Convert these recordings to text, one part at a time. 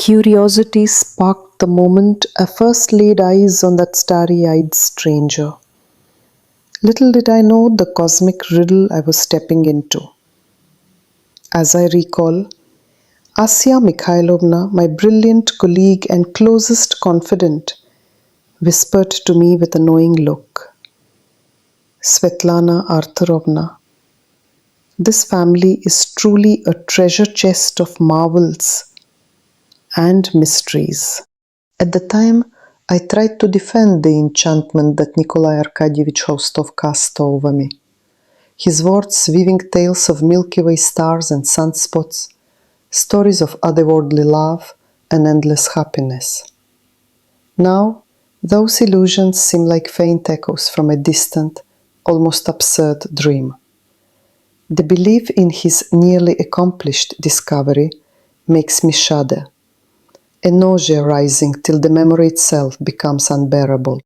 Curiosity sparked the moment I first laid eyes on that starry-eyed stranger. Little did I know the cosmic riddle I was stepping into. As I recall, Asya Mikhailovna, my brilliant colleague and closest confidant, whispered to me with a knowing look, "Svetlana Arturovna, this family is truly a treasure chest of marvels and mysteries." At the time, I tried to defend the enchantment that Nikolai Arkadyevich Khaustov cast over me. His words weaving tales of Milky Way stars and sunspots, stories of otherworldly love and endless happiness. Now, those illusions seem like faint echoes from a distant, almost absurd dream. The belief in his nearly accomplished discovery makes me shudder, a nausea rising till the memory itself becomes unbearable.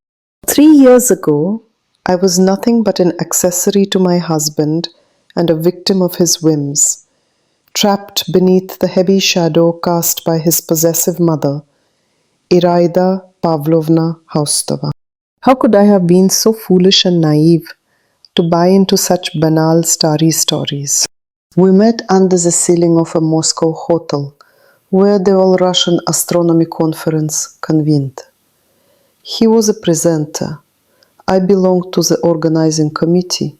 3 years ago, I was nothing but an accessory to my husband and a victim of his whims, trapped beneath the heavy shadow cast by his possessive mother, Iraida Pavlovna Khaustova. How could I have been so foolish and naive to buy into such banal starry stories? We met under the ceiling of a Moscow hotel, where the All-Russian Astronomy Conference convened. He was a presenter. I belonged to the organizing committee,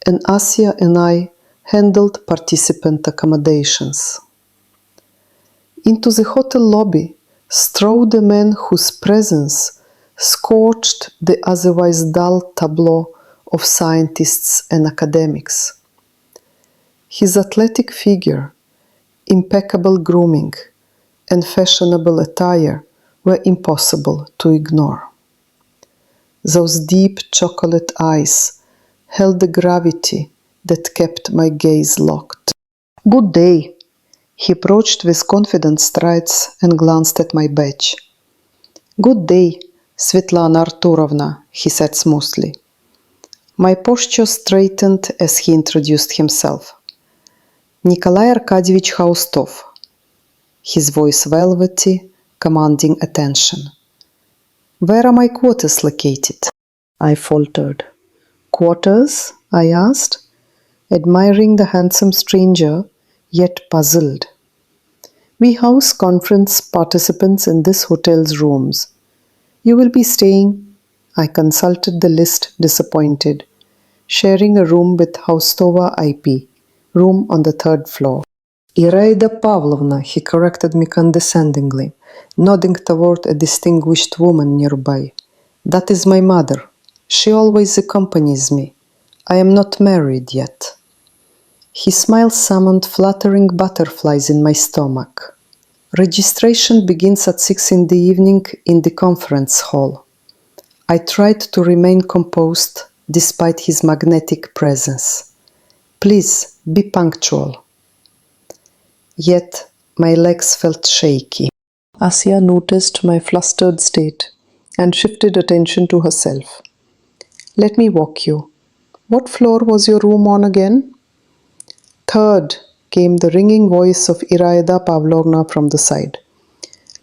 and Asya and I handled participant accommodations. Into the hotel lobby strode a man whose presence scorched the otherwise dull tableau of scientists and academics. His athletic figure, impeccable grooming, and fashionable attire were impossible to ignore. Those deep chocolate eyes held the gravity that kept my gaze locked. "Good day," he approached with confident strides and glanced at my badge. "Good day, Svetlana Arturovna," he said smoothly. My posture straightened as he introduced himself. "Nikolai Arkadyevich Khaustov," his voice velvety, commanding attention. "Where are my quarters located?" I faltered. "Quarters?" I asked, admiring the handsome stranger, yet puzzled. "We house conference participants in this hotel's rooms. You will be staying," I consulted the list, disappointed, "sharing a room with Khaustova IP, room on the 3rd floor. "Iraida Pavlovna," he corrected me condescendingly, nodding toward a distinguished woman nearby. "That is my mother. She always accompanies me. I am not married yet." His smile summoned fluttering butterflies in my stomach. Registration begins at 6 in the evening in the conference hall. I tried to remain composed despite his magnetic presence. "Please, be punctual." Yet my legs felt shaky. Asya noticed my flustered state and shifted attention to herself. "Let me walk you. What floor was your room on again?" "3rd," came the ringing voice of Iraida Pavlovna from the side.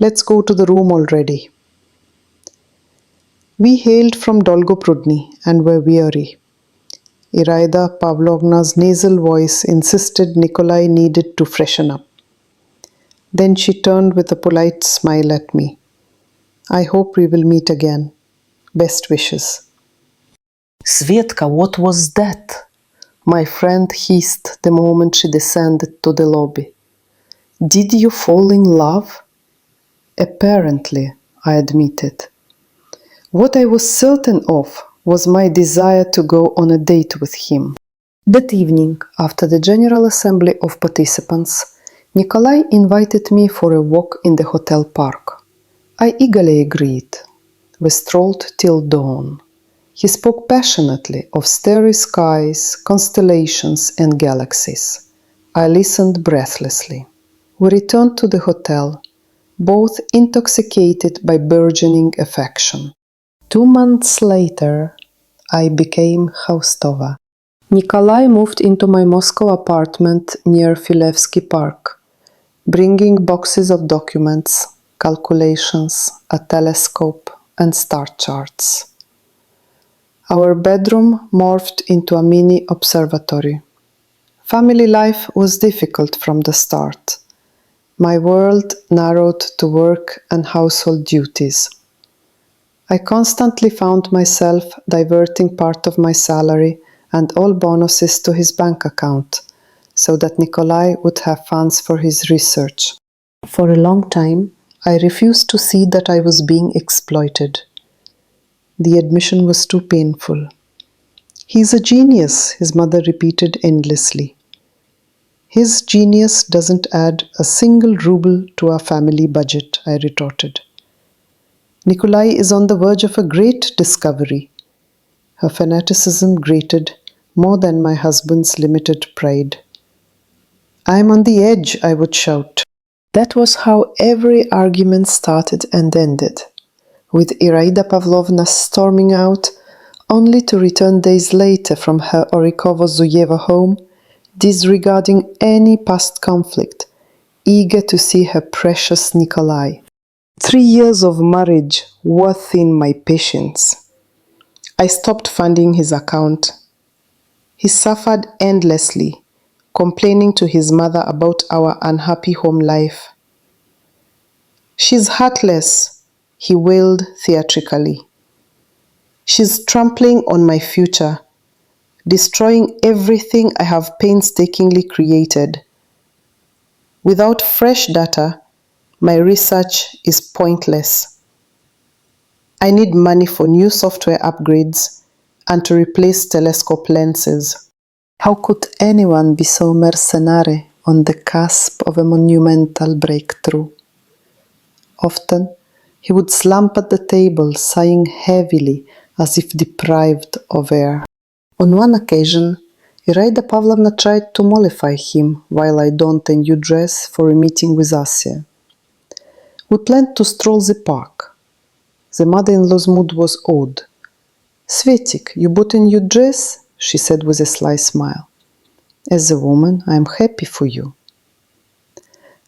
"Let's go to the room already." We hailed from Dolgoprudny and were weary. Iraida Pavlovna's nasal voice insisted Nikolai needed to freshen up. Then she turned with a polite smile at me. "I hope we will meet again. Best wishes." "Svetka, what was that?" my friend hissed the moment she descended to the lobby. "Did you fall in love?" "Apparently," I admitted. What I was certain of was my desire to go on a date with him. That evening, after the general assembly of participants, Nikolai invited me for a walk in the hotel park. I eagerly agreed. We strolled till dawn. He spoke passionately of starry skies, constellations, and galaxies. I listened breathlessly. We returned to the hotel, both intoxicated by burgeoning affection. 2 months later, I became Khaustova. Nikolai moved into my Moscow apartment near Filevsky Park, bringing boxes of documents, calculations, a telescope, and star charts. Our bedroom morphed into a mini observatory. Family life was difficult from the start. My world narrowed to work and household duties. I constantly found myself diverting part of my salary and all bonuses to his bank account, so that Nikolai would have funds for his research. For a long time, I refused to see that I was being exploited. The admission was too painful. "He's a genius," his mother repeated endlessly. "His genius doesn't add a single ruble to our family budget," I retorted. "Nikolai is on the verge of a great discovery." Her fanaticism grated more than my husband's limited pride. "I'm on the edge," I would shout. That was how every argument started and ended, with Iraida Pavlovna storming out, only to return days later from her Orikovo-Zuyevo home, disregarding any past conflict, eager to see her precious Nikolai. 3 years of marriage wore thin my patience. I stopped funding his account. He suffered endlessly, complaining to his mother about our unhappy home life. "She's heartless," he wailed theatrically. "She's trampling on my future, destroying everything I have painstakingly created. Without fresh data, my research is pointless. I need money for new software upgrades and to replace telescope lenses." How could anyone be so mercenary on the cusp of a monumental breakthrough? Often, he would slump at the table, sighing heavily as if deprived of air. On one occasion, Iraida Pavlovna tried to mollify him while I donned a new dress for a meeting with Asya. We planned to stroll the park. The mother-in-law's mood was odd. "Svetik, you bought a new dress?" she said with a sly smile. "As a woman, I am happy for you."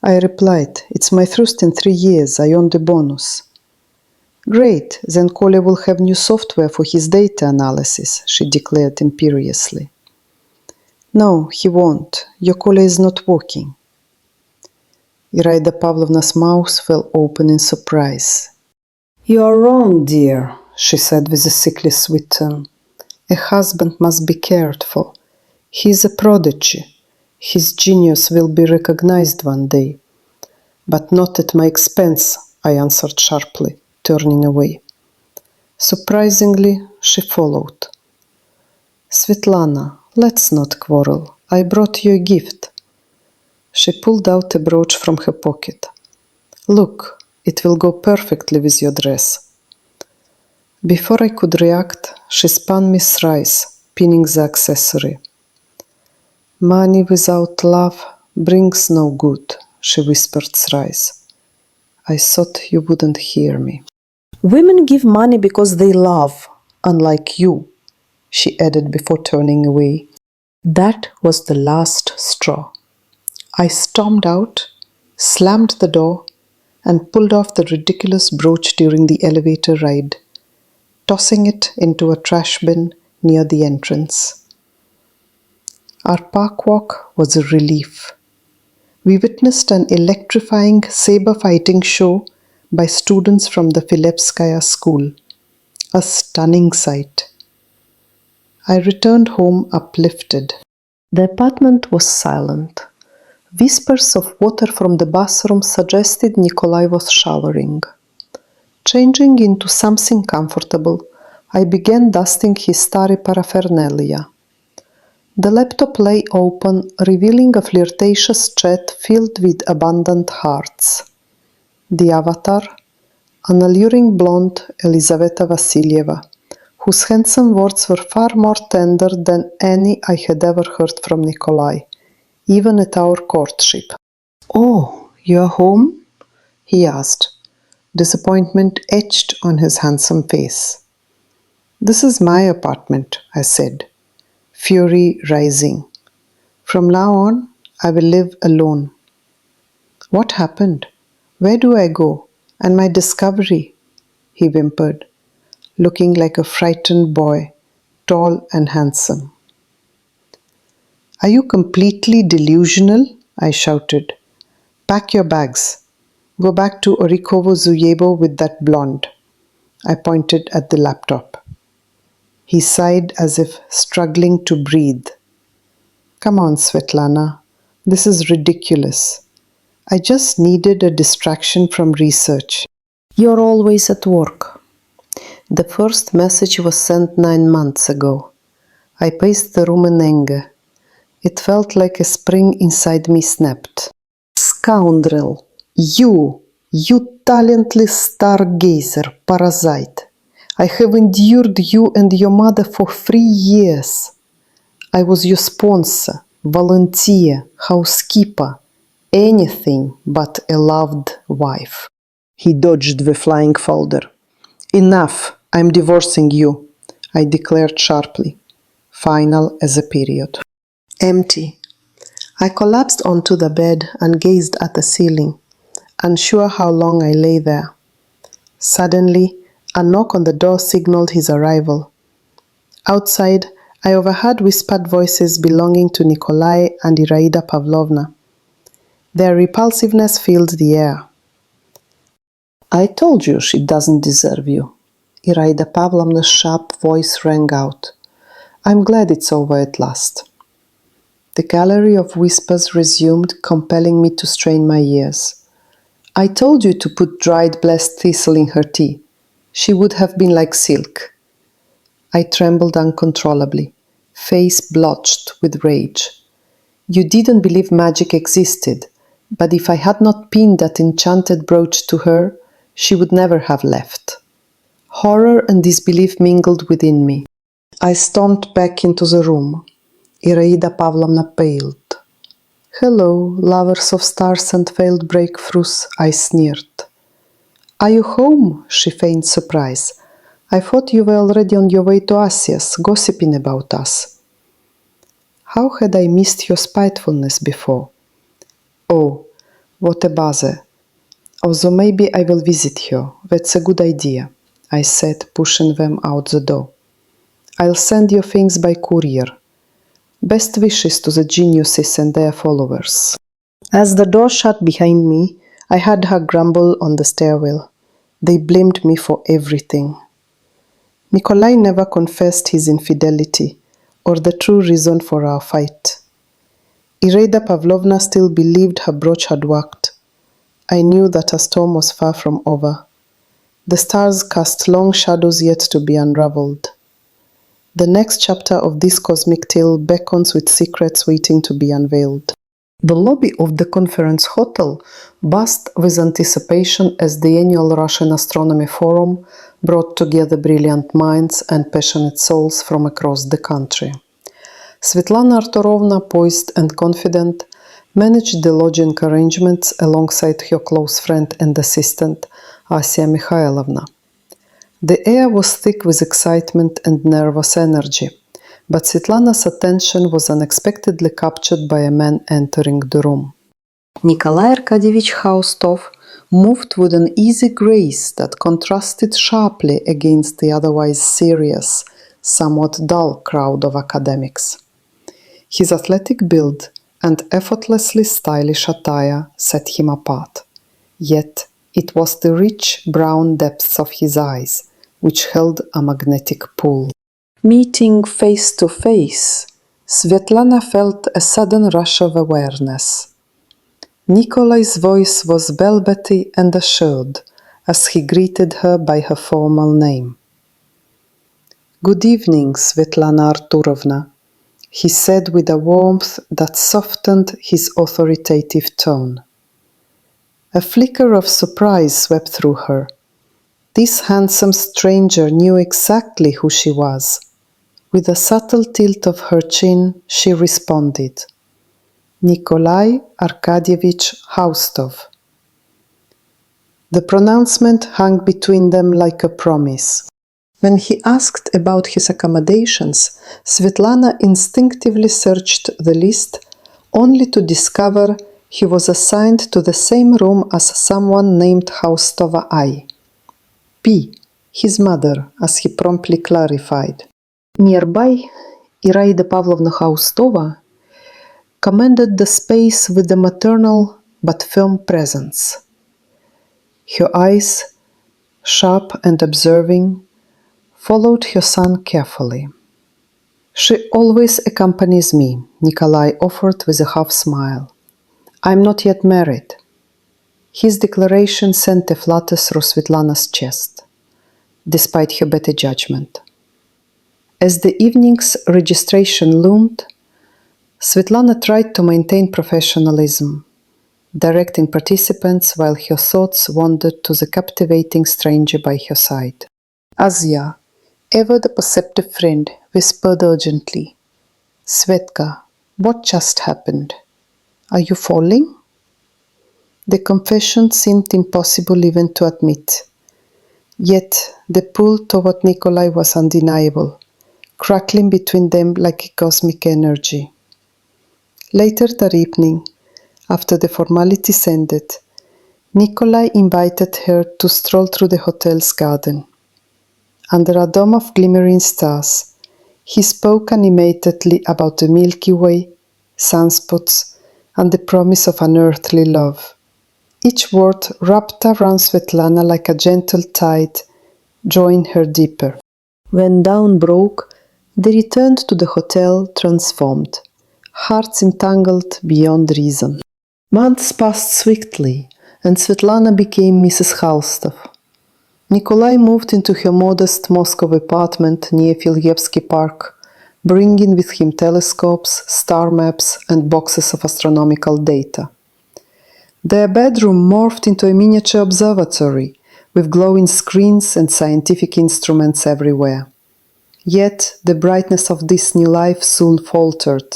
I replied, "It's my first in 3 years, I earned a bonus." "Great, then Kolya will have new software for his data analysis," she declared imperiously. "No, he won't. Your Kolya is not working." Iraida Pavlovna's mouth fell open in surprise. "You are wrong, dear," she said with a sickly sweet tone. "A husband must be cared for. He is a prodigy. His genius will be recognized one day." "But not at my expense," I answered sharply, turning away. Surprisingly, she followed. "Svetlana, let's not quarrel. I brought you a gift." She pulled out a brooch from her pocket. "Look, it will go perfectly with your dress." Before I could react, she spun me thrice, pinning the accessory. "Money without love brings no good," she whispered thrice. I thought you wouldn't hear me. "Women give money because they love, unlike you," she added before turning away. That was the last straw. I stormed out, slammed the door, and pulled off the ridiculous brooch during the elevator ride, tossing it into a trash bin near the entrance. Our park walk was a relief. We witnessed an electrifying saber fighting show by students from the Filevskaya school. A stunning sight. I returned home uplifted. The apartment was silent. Whispers of water from the bathroom suggested Nikolai was showering. Changing into something comfortable, I began dusting his starry paraphernalia. The laptop lay open, revealing a flirtatious chat filled with abundant hearts. The avatar, an alluring blonde Elizaveta Vassilieva, whose handsome words were far more tender than any I had ever heard from Nikolai, even at our courtship. "Oh, you're home?" he asked, disappointment etched on his handsome face. "This is my apartment," I said, fury rising. "From now on, I will live alone." What happened? Where do I go? And my discovery? He whimpered, looking like a frightened boy, tall and handsome. Are you completely delusional? I shouted. Pack your bags. Go back to Orikovo Zuyebo with that blonde. I pointed at the laptop. He sighed as if struggling to breathe. Come on, Svetlana. This is ridiculous. I just needed a distraction from research. You're always at work. The first message was sent 9 months ago. I paced the room in anger. It felt like a spring inside me snapped. Scoundrel! You talentless stargazer, parasite! I have endured you and your mother for 3 years. I was your sponsor, volunteer, housekeeper, anything but a loved wife. He dodged the flying folder. Enough! I'm divorcing you, I declared sharply, final as a period. Empty. I collapsed onto the bed and gazed at the ceiling, unsure how long I lay there. Suddenly, a knock on the door signaled his arrival. Outside, I overheard whispered voices belonging to Nikolai and Iraida Pavlovna. Their repulsiveness filled the air. I told you she doesn't deserve you. Iraida Pavlovna's sharp voice rang out. I'm glad it's over at last. The gallery of whispers resumed, compelling me to strain my ears. I told you to put dried blessed thistle in her tea. She would have been like silk. I trembled uncontrollably, face blotched with rage. You didn't believe magic existed, but if I had not pinned that enchanted brooch to her, she would never have left. Horror and disbelief mingled within me. I stomped back into the room. Iraida Pavlovna paled. Hello, lovers of stars and failed breakthroughs, I sneered. Are you home? She feigned surprise. I thought you were already on your way to Asia's, gossiping about us. How had I missed your spitefulness before? Oh, what a bother. Although maybe I will visit her. That's a good idea, I said, pushing them out the door. I'll send your things by courier. Best wishes to the geniuses and their followers. As the door shut behind me, I heard her grumble on the stairwell. They blamed me for everything. Nikolai never confessed his infidelity or the true reason for our fight. Iraida Pavlovna still believed her brooch had worked. I knew that a storm was far from over. The stars cast long shadows yet to be unraveled. The next chapter of this cosmic tale beckons with secrets waiting to be unveiled. The lobby of the conference hotel buzzed with anticipation as the annual Russian Astronomy Forum brought together brilliant minds and passionate souls from across the country. Svetlana Arturovna, poised and confident, managed the lodging arrangements alongside her close friend and assistant, Asia Mikhailovna. The air was thick with excitement and nervous energy, but Svetlana's attention was unexpectedly captured by a man entering the room. Nikolai Arkadyevich Khaustov moved with an easy grace that contrasted sharply against the otherwise serious, somewhat dull crowd of academics. His athletic build and effortlessly stylish attire set him apart, yet it was the rich brown depths of his eyes which held a magnetic pull. Meeting face to face, Svetlana felt a sudden rush of awareness. Nikolai's voice was velvety and assured as he greeted her by her formal name. Good evening, Svetlana Arturovna, he said with a warmth that softened his authoritative tone. A flicker of surprise swept through her. This handsome stranger knew exactly who she was. With a subtle tilt of her chin, she responded, Nikolai Arkadyevich Khaustov. The pronouncement hung between them like a promise. When he asked about his accommodations, Svetlana instinctively searched the list, only to discover He was assigned to the same room as someone named Haustova I. P, his mother, as he promptly clarified. Nearby, Iraida Pavlovna Haustova commanded the space with a maternal but firm presence. Her eyes, sharp and observing, followed her son carefully. She always accompanies me, Nikolai offered with a half smile. I'm not yet married. His declaration sent a flutter through Svetlana's chest, despite her better judgment. As the evening's registration loomed, Svetlana tried to maintain professionalism, directing participants while her thoughts wandered to the captivating stranger by her side. Asya, ever the perceptive friend, whispered urgently, Svetka, what just happened? Are you falling? The confession seemed impossible even to admit. Yet the pull toward Nikolai was undeniable, crackling between them like a cosmic energy. Later that evening, after the formalities ended, Nikolai invited her to stroll through the hotel's garden. Under a dome of glimmering stars, he spoke animatedly about the Milky Way, sunspots, and the promise of unearthly love. Each word wrapped around Svetlana like a gentle tide, drawing her deeper. When dawn broke, they returned to the hotel transformed, hearts entangled beyond reason. Months passed swiftly, and Svetlana became Mrs. Khalstov. Nikolai moved into her modest Moscow apartment near Filyevsky Park, bringing with him telescopes, star maps, and boxes of astronomical data. Their bedroom morphed into a miniature observatory, with glowing screens and scientific instruments everywhere. Yet the brightness of this new life soon faltered.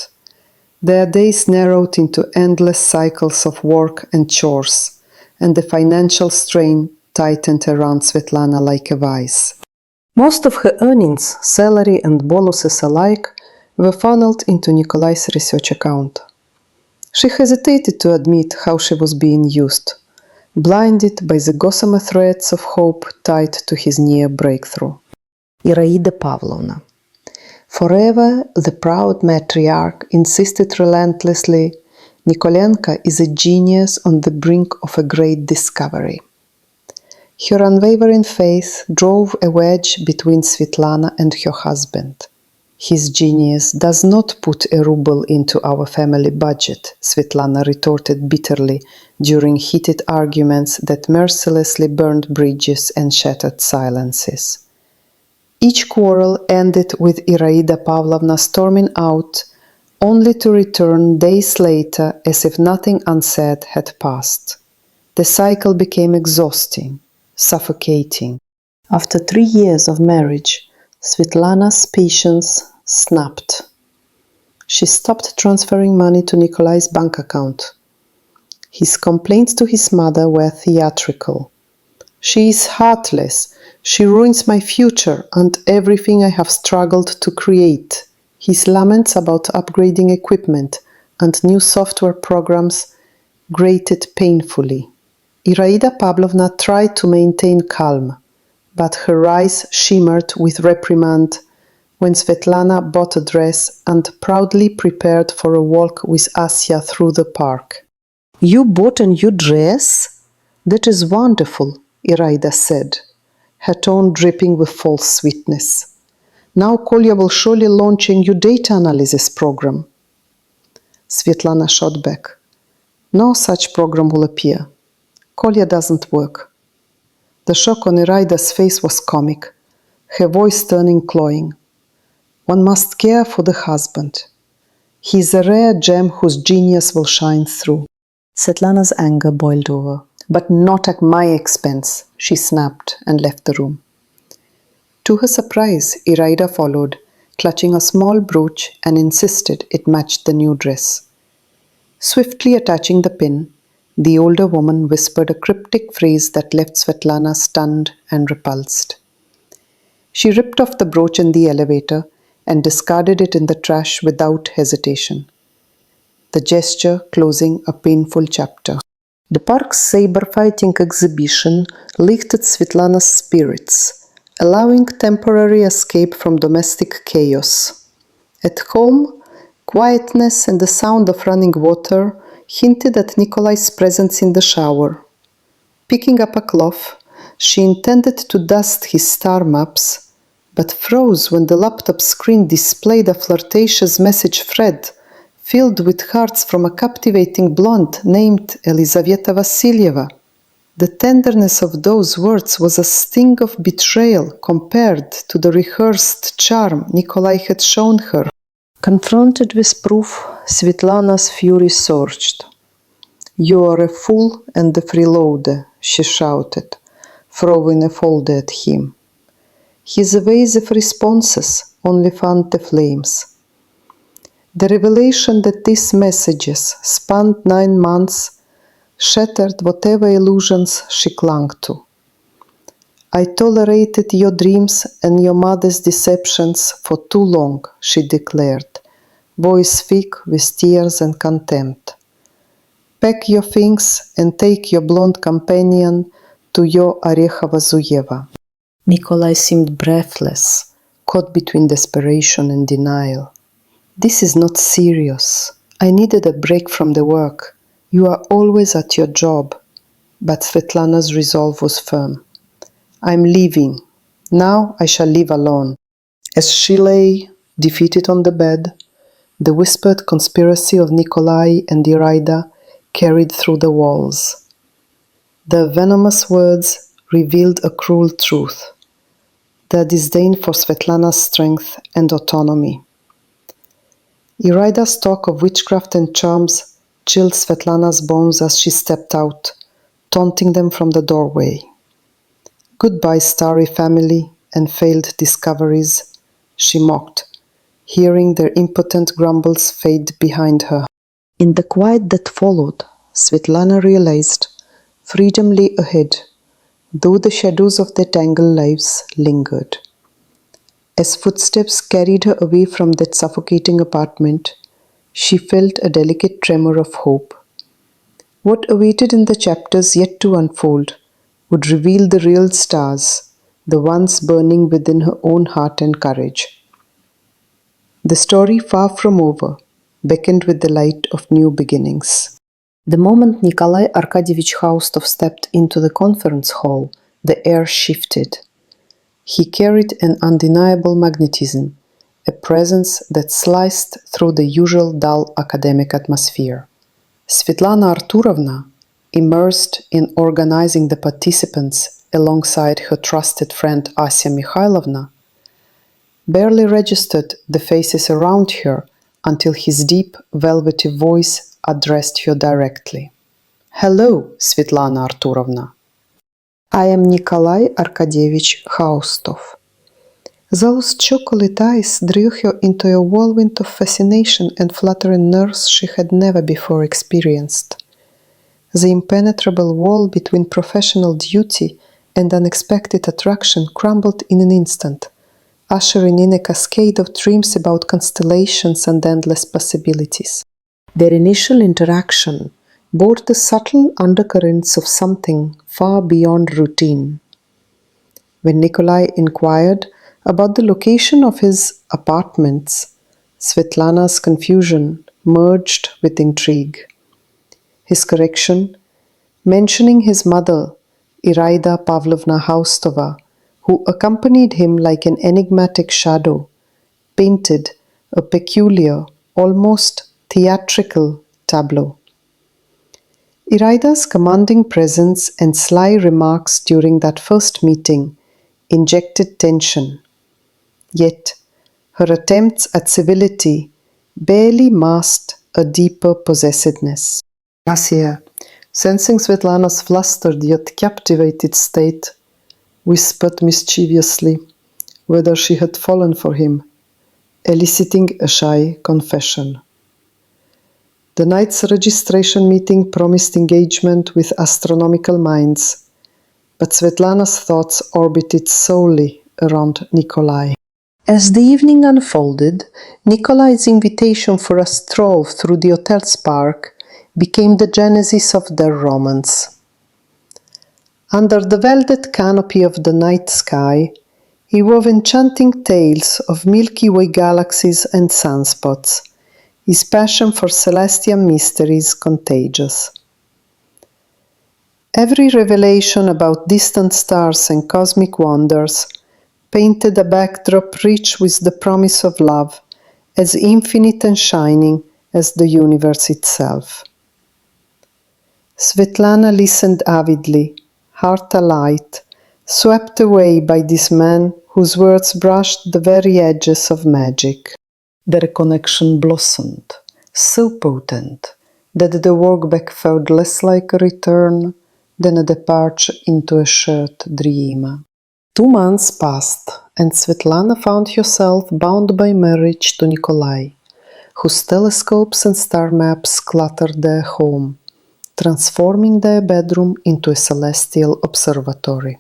Their days narrowed into endless cycles of work and chores, and the financial strain tightened around Svetlana like a vice. Most of her earnings, salary and bonuses alike, were funneled into Nikolai's research account. She hesitated to admit how she was being used, blinded by the gossamer threads of hope tied to his near breakthrough. Iraida Pavlovna. Forever the proud matriarch insisted relentlessly, Nikolenka is a genius on the brink of a great discovery. Her unwavering faith drove a wedge between Svetlana and her husband. His genius does not put a ruble into our family budget, Svetlana retorted bitterly during heated arguments that mercilessly burned bridges and shattered silences. Each quarrel ended with Iraida Pavlovna storming out, only to return days later as if nothing unsaid had passed. The cycle became exhausting, suffocating. After 3 years of marriage, Svetlana's patience snapped. She stopped transferring money to Nikolai's bank account. His complaints to his mother were theatrical. She is heartless. She ruins my future and everything I have struggled to create. His laments about upgrading equipment and new software programs grated painfully. Iraida Pavlovna tried to maintain calm, but her eyes shimmered with reprimand when Svetlana bought a dress and proudly prepared for a walk with Asya through the park. You bought a new dress? That is wonderful, Iraida said, her tone dripping with false sweetness. Now Kolya will surely launch a new data analysis program. Svetlana shot back. No such program will appear. Kolya doesn't work. The shock on Iraida's face was comic, her voice turning cloying. One must care for the husband. He is a rare gem whose genius will shine through. Svetlana's anger boiled over. But not at my expense, she snapped and left the room. To her surprise, Iraida followed, clutching a small brooch, and insisted it matched the new dress. Swiftly attaching the pin, the older woman whispered a cryptic phrase that left Svetlana stunned and repulsed. She ripped off the brooch in the elevator and discarded it in the trash without hesitation. the gesture closing a painful chapter. The park's saber-fighting exhibition lifted Svetlana's spirits, allowing temporary escape from domestic chaos. At home, quietness and the sound of running water hinted at Nikolai's presence in the shower. Picking up a cloth, she intended to dust his star maps, but froze when the laptop screen displayed a flirtatious message thread filled with hearts from a captivating blonde named Elizaveta Vassilieva. The tenderness of those words was a sting of betrayal compared to the rehearsed charm Nikolai had shown her. Confronted with proof, Svetlana's fury surged. "You are a fool and a freeloader," she shouted, throwing a folder at him. His evasive responses only fanned the flames. The revelation that these messages spanned 9 months shattered whatever illusions she clung to. "I tolerated your dreams and your mother's deceptions for too long," she declared, voice thick with tears and contempt. "Pack your things and take your blonde companion to your Orekhova-Zuyeva." Nikolai seemed breathless, caught between desperation and denial. "This is not serious. I needed a break from the work. You are always at your job." But Svetlana's resolve was firm. "I'm leaving. Now I shall live alone." As she lay, defeated on the bed, the whispered conspiracy of Nikolai and Iraida carried through the walls. Their venomous words revealed a cruel truth: their disdain for Svetlana's strength and autonomy. Iraida's talk of witchcraft and charms chilled Svetlana's bones as she stepped out, taunting them from the doorway. "Goodbye, starry family and failed discoveries," she mocked, hearing their impotent grumbles fade behind her. In the quiet that followed, Svetlana realized freedom lay ahead, though the shadows of their tangled lives lingered. As footsteps carried her away from that suffocating apartment, she felt a delicate tremor of hope. What awaited in the chapters yet to unfold would reveal the real stars, the ones burning within her own heart and courage. The story, far from over, beckoned with the light of new beginnings. The moment Nikolai Arkadyevich Khaustov stepped into the conference hall, the air shifted. He carried an undeniable magnetism, a presence that sliced through the usual dull academic atmosphere. Svetlana Arturovna, immersed in organizing the participants alongside her trusted friend Asya Mikhailovna, barely registered the faces around her until his deep, velvety voice addressed her directly. "Hello, Svetlana Arturovna. I am Nikolai Arkadyevich Khaustov." Those chocolate eyes drew her into a whirlwind of fascination and fluttering nerves she had never before experienced. The impenetrable wall between professional duty and unexpected attraction crumbled in an instant, ushering in a cascade of dreams about constellations and endless possibilities. Their initial interaction bore the subtle undercurrents of something far beyond routine. When Nikolai inquired about the location of his apartments, Svetlana's confusion merged with intrigue. His correction, mentioning his mother, Iraida Pavlovna Khaustova, who accompanied him like an enigmatic shadow, painted a peculiar, almost theatrical tableau. Iraida's commanding presence and sly remarks during that first meeting injected tension. Yet, her attempts at civility barely masked a deeper possessiveness. Asya, sensing Svetlana's flustered yet captivated state, whispered mischievously whether she had fallen for him, eliciting a shy confession. The night's registration meeting promised engagement with astronomical minds, but Svetlana's thoughts orbited solely around Nikolai. As the evening unfolded, Nikolai's invitation for a stroll through the hotel's park became the genesis of their romance. Under the velvet canopy of the night sky, he wove enchanting tales of Milky Way galaxies and sunspots, his passion for celestial mysteries contagious. Every revelation about distant stars and cosmic wonders painted a backdrop rich with the promise of love, as infinite and shining as the universe itself. Svetlana listened avidly, heart alight, swept away by this man whose words brushed the very edges of magic. Their connection blossomed, so potent that the walk back felt less like a return than a departure into a shared dream. 2 months passed, and Svetlana found herself bound by marriage to Nikolai, whose telescopes and star maps cluttered their home, transforming their bedroom into a celestial observatory.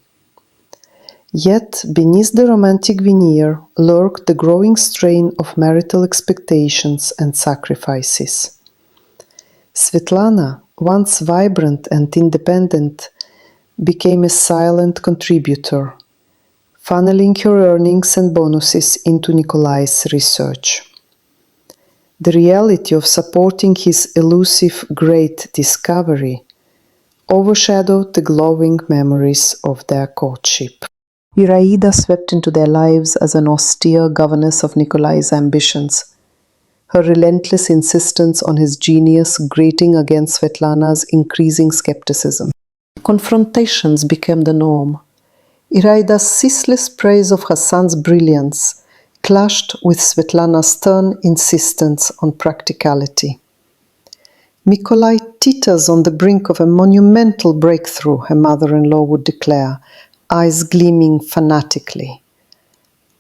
Yet, beneath the romantic veneer lurked the growing strain of marital expectations and sacrifices. Svetlana, once vibrant and independent, became a silent contributor, funneling her earnings and bonuses into Nikolai's research. The reality of supporting his elusive great discovery overshadowed the glowing memories of their courtship. Iraida swept into their lives as an austere governess of Nikolai's ambitions, her relentless insistence on his genius grating against Svetlana's increasing skepticism. Confrontations became the norm. Iraida's ceaseless praise of her son's brilliance clashed with Svetlana's stern insistence on practicality. Nikolai teeters on the brink of a monumental breakthrough, her mother-in-law would declare, eyes gleaming fanatically.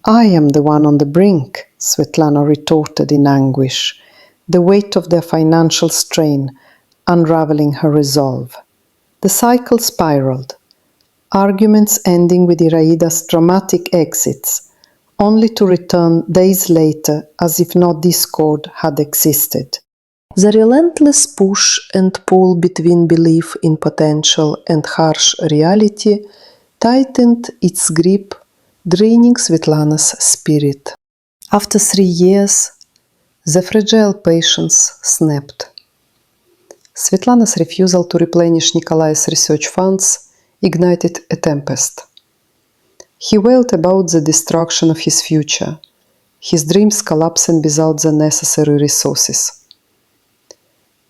I am the one on the brink, Svetlana retorted in anguish, the weight of their financial strain unraveling her resolve. The cycle spiraled, arguments ending with Iraida's dramatic exits, only to return days later as if no discord had existed. The relentless push and pull between belief in potential and harsh reality tightened its grip, draining Svetlana's spirit. After 3 years, the fragile patience snapped. Svetlana's refusal to replenish Nikolai's research funds ignited a tempest. He wailed about the destruction of his future, his dreams collapsing without the necessary resources.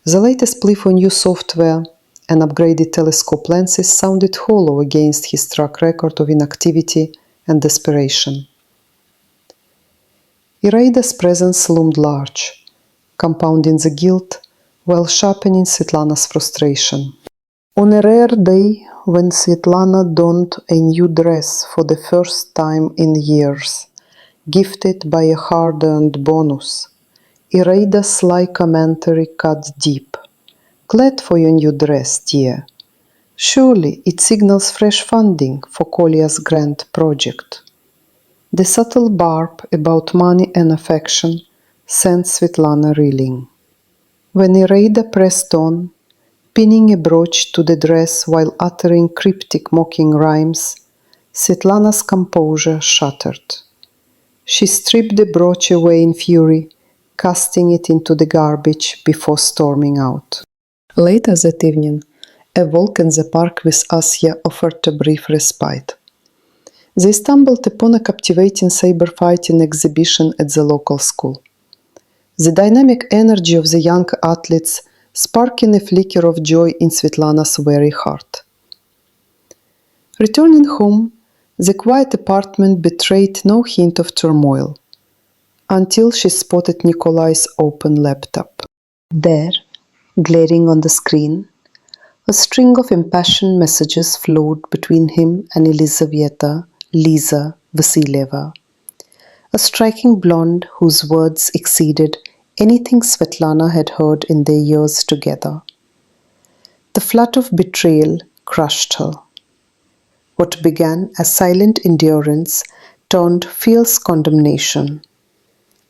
The latest plea for new software and upgraded telescope lenses sounded hollow against his track record of inactivity and desperation. Iraida's presence loomed large, compounding the guilt while sharpening Svetlana's frustration. On a rare day, when Svetlana donned a new dress for the first time in years, gifted by a hard-earned bonus, Iraida's sly commentary cut deep. Glad for your new dress, dear. Surely it signals fresh funding for Kolya's grand project. The subtle barb about money and affection sent Svetlana reeling. When Iraida pressed on, pinning a brooch to the dress while uttering cryptic mocking rhymes, Svetlana's composure shattered. She stripped the brooch away in fury, casting it into the garbage before storming out. Later that evening, a walk in the park with Asya offered a brief respite. They stumbled upon a captivating saber-fighting exhibition at the local school. The dynamic energy of the young athletes sparking a flicker of joy in Svetlana's weary heart. Returning home, the quiet apartment betrayed no hint of turmoil, until she spotted Nikolai's open laptop. There, glaring on the screen, a string of impassioned messages flowed between him and Elizaveta Liza Vasilyeva, a striking blonde whose words exceeded anything Svetlana had heard in their years together. The flood of betrayal crushed her. What began as silent endurance turned fierce condemnation.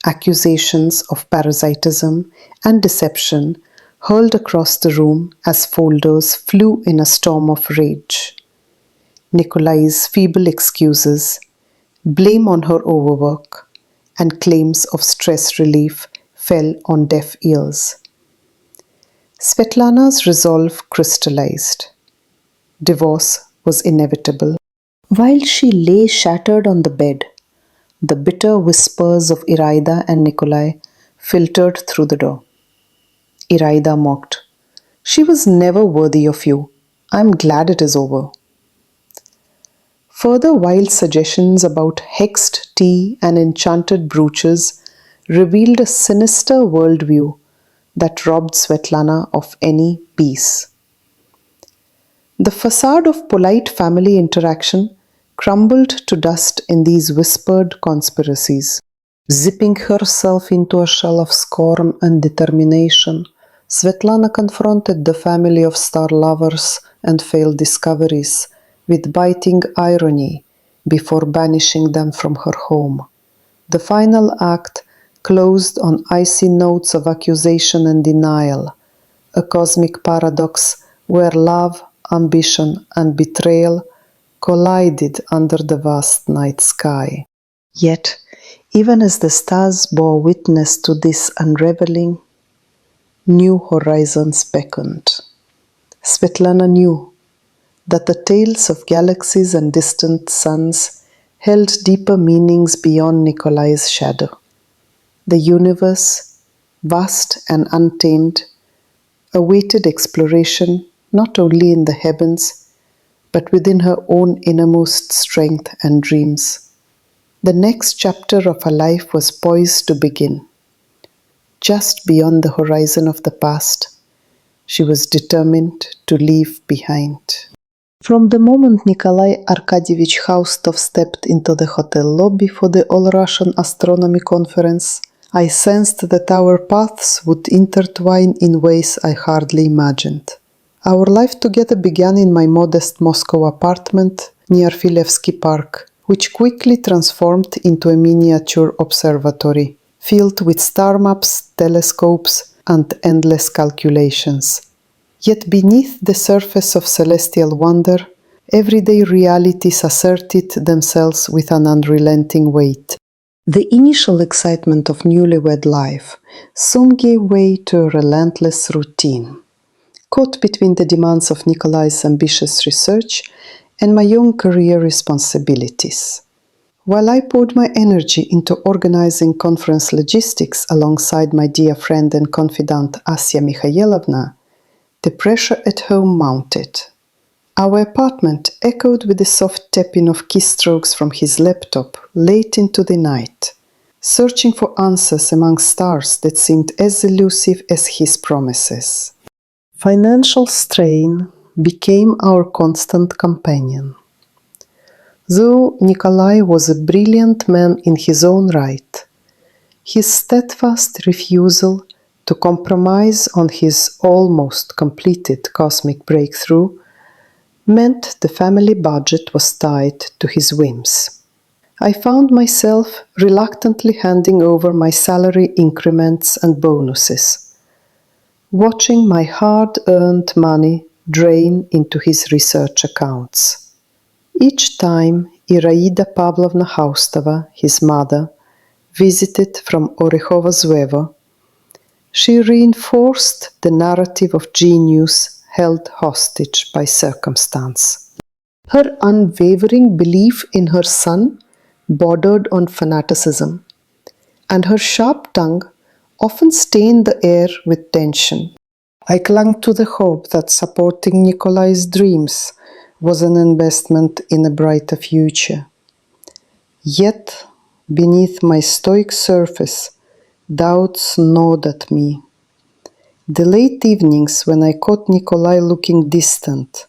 Accusations of parasitism and deception hurled across the room as folders flew in a storm of rage. Nikolai's feeble excuses, blame on her overwork, and claims of stress relief fell on deaf ears. Svetlana's resolve crystallized. Divorce was inevitable. While she lay shattered on the bed, the bitter whispers of Iraida and Nikolai filtered through the door. Iraida mocked, "She was never worthy of you. I'm glad it is over." Further wild suggestions about hexed tea and enchanted brooches revealed a sinister worldview that robbed Svetlana of any peace. The facade of polite family interaction crumbled to dust in these whispered conspiracies. Zipping herself into a shell of scorn and determination, Svetlana confronted the family of star lovers and failed discoveries with biting irony before banishing them from her home. The final act closed on icy notes of accusation and denial, a cosmic paradox where love, ambition, and betrayal collided under the vast night sky. Yet, even as the stars bore witness to this unraveling, new horizons beckoned. Svetlana knew that the tales of galaxies and distant suns held deeper meanings beyond Nikolai's shadow. The universe, vast and untamed, awaited exploration not only in the heavens, but within her own innermost strength and dreams. The next chapter of her life was poised to begin. Just beyond the horizon of the past, she was determined to leave behind. From the moment Nikolai Arkadyevich Khaustov stepped into the hotel lobby for the All-Russian Astronomy Conference, I sensed that our paths would intertwine in ways I hardly imagined. Our life together began in my modest Moscow apartment near Filevsky Park, which quickly transformed into a miniature observatory, filled with star maps, telescopes, and endless calculations. Yet beneath the surface of celestial wonder, everyday realities asserted themselves with an unrelenting weight. The initial excitement of newlywed life soon gave way to a relentless routine. Caught between the demands of Nikolai's ambitious research and my own career responsibilities. While I poured my energy into organizing conference logistics alongside my dear friend and confidant Asya Mikhailovna, the pressure at home mounted. Our apartment echoed with the soft tapping of keystrokes from his laptop late into the night, searching for answers among stars that seemed as elusive as his promises. Financial strain became our constant companion. Though Nikolai was a brilliant man in his own right, his steadfast refusal to compromise on his almost completed cosmic breakthrough meant the family budget was tied to his whims. I found myself reluctantly handing over my salary increments and bonuses, watching my hard-earned money drain into his research accounts. Each time Iraida Pavlovna Khaustova, his mother, visited from Orekhovo-Zhuevo, she reinforced the narrative of genius held hostage by circumstance. Her unwavering belief in her son bordered on fanaticism, and her sharp tongue often stained the air with tension. I clung to the hope that supporting Nikolai's dreams was an investment in a brighter future. Yet, beneath my stoic surface, doubts gnawed at me. The late evenings when I caught Nikolai looking distant,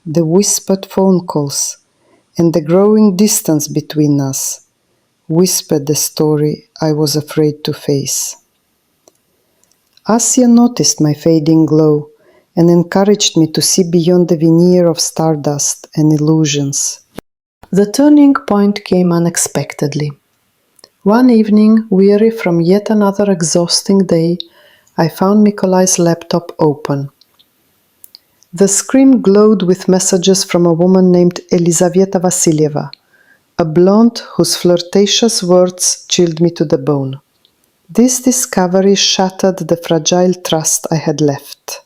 the whispered phone calls, and the growing distance between us whispered the story I was afraid to face. Asya noticed my fading glow and encouraged me to see beyond the veneer of stardust and illusions. The turning point came unexpectedly. One evening, weary from yet another exhausting day, I found Nikolai's laptop open. The screen glowed with messages from a woman named Elizaveta Vassilieva, a blonde whose flirtatious words chilled me to the bone. This discovery shattered the fragile trust I had left.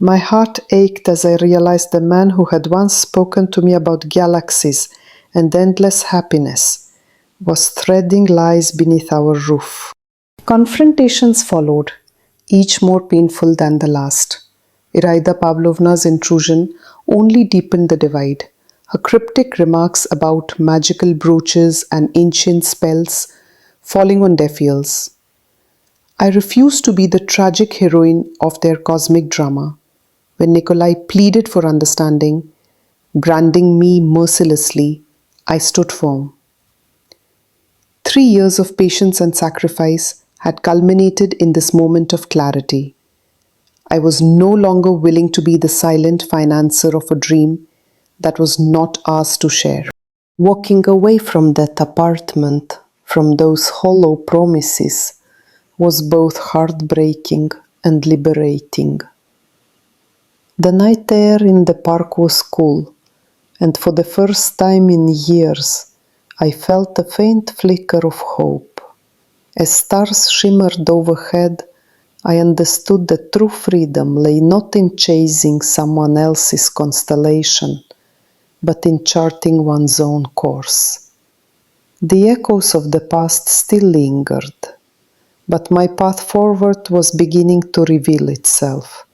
My heart ached as I realized the man who had once spoken to me about galaxies and endless happiness was threading lies beneath our roof. Confrontations followed, each more painful than the last. Iraida Pavlovna's intrusion only deepened the divide. Her cryptic remarks about magical brooches and ancient spells falling on deaf ears. I refused to be the tragic heroine of their cosmic drama. When Nikolai pleaded for understanding, branding me mercilessly, I stood firm. 3 years of patience and sacrifice had culminated in this moment of clarity. I was no longer willing to be the silent financer of a dream that was not ours to share. Walking away from that apartment, from those hollow promises, was both heartbreaking and liberating. The night air in the park was cool, and for the first time in years, I felt a faint flicker of hope. As stars shimmered overhead, I understood that true freedom lay not in chasing someone else's constellation, but in charting one's own course. The echoes of the past still lingered, but my path forward was beginning to reveal itself,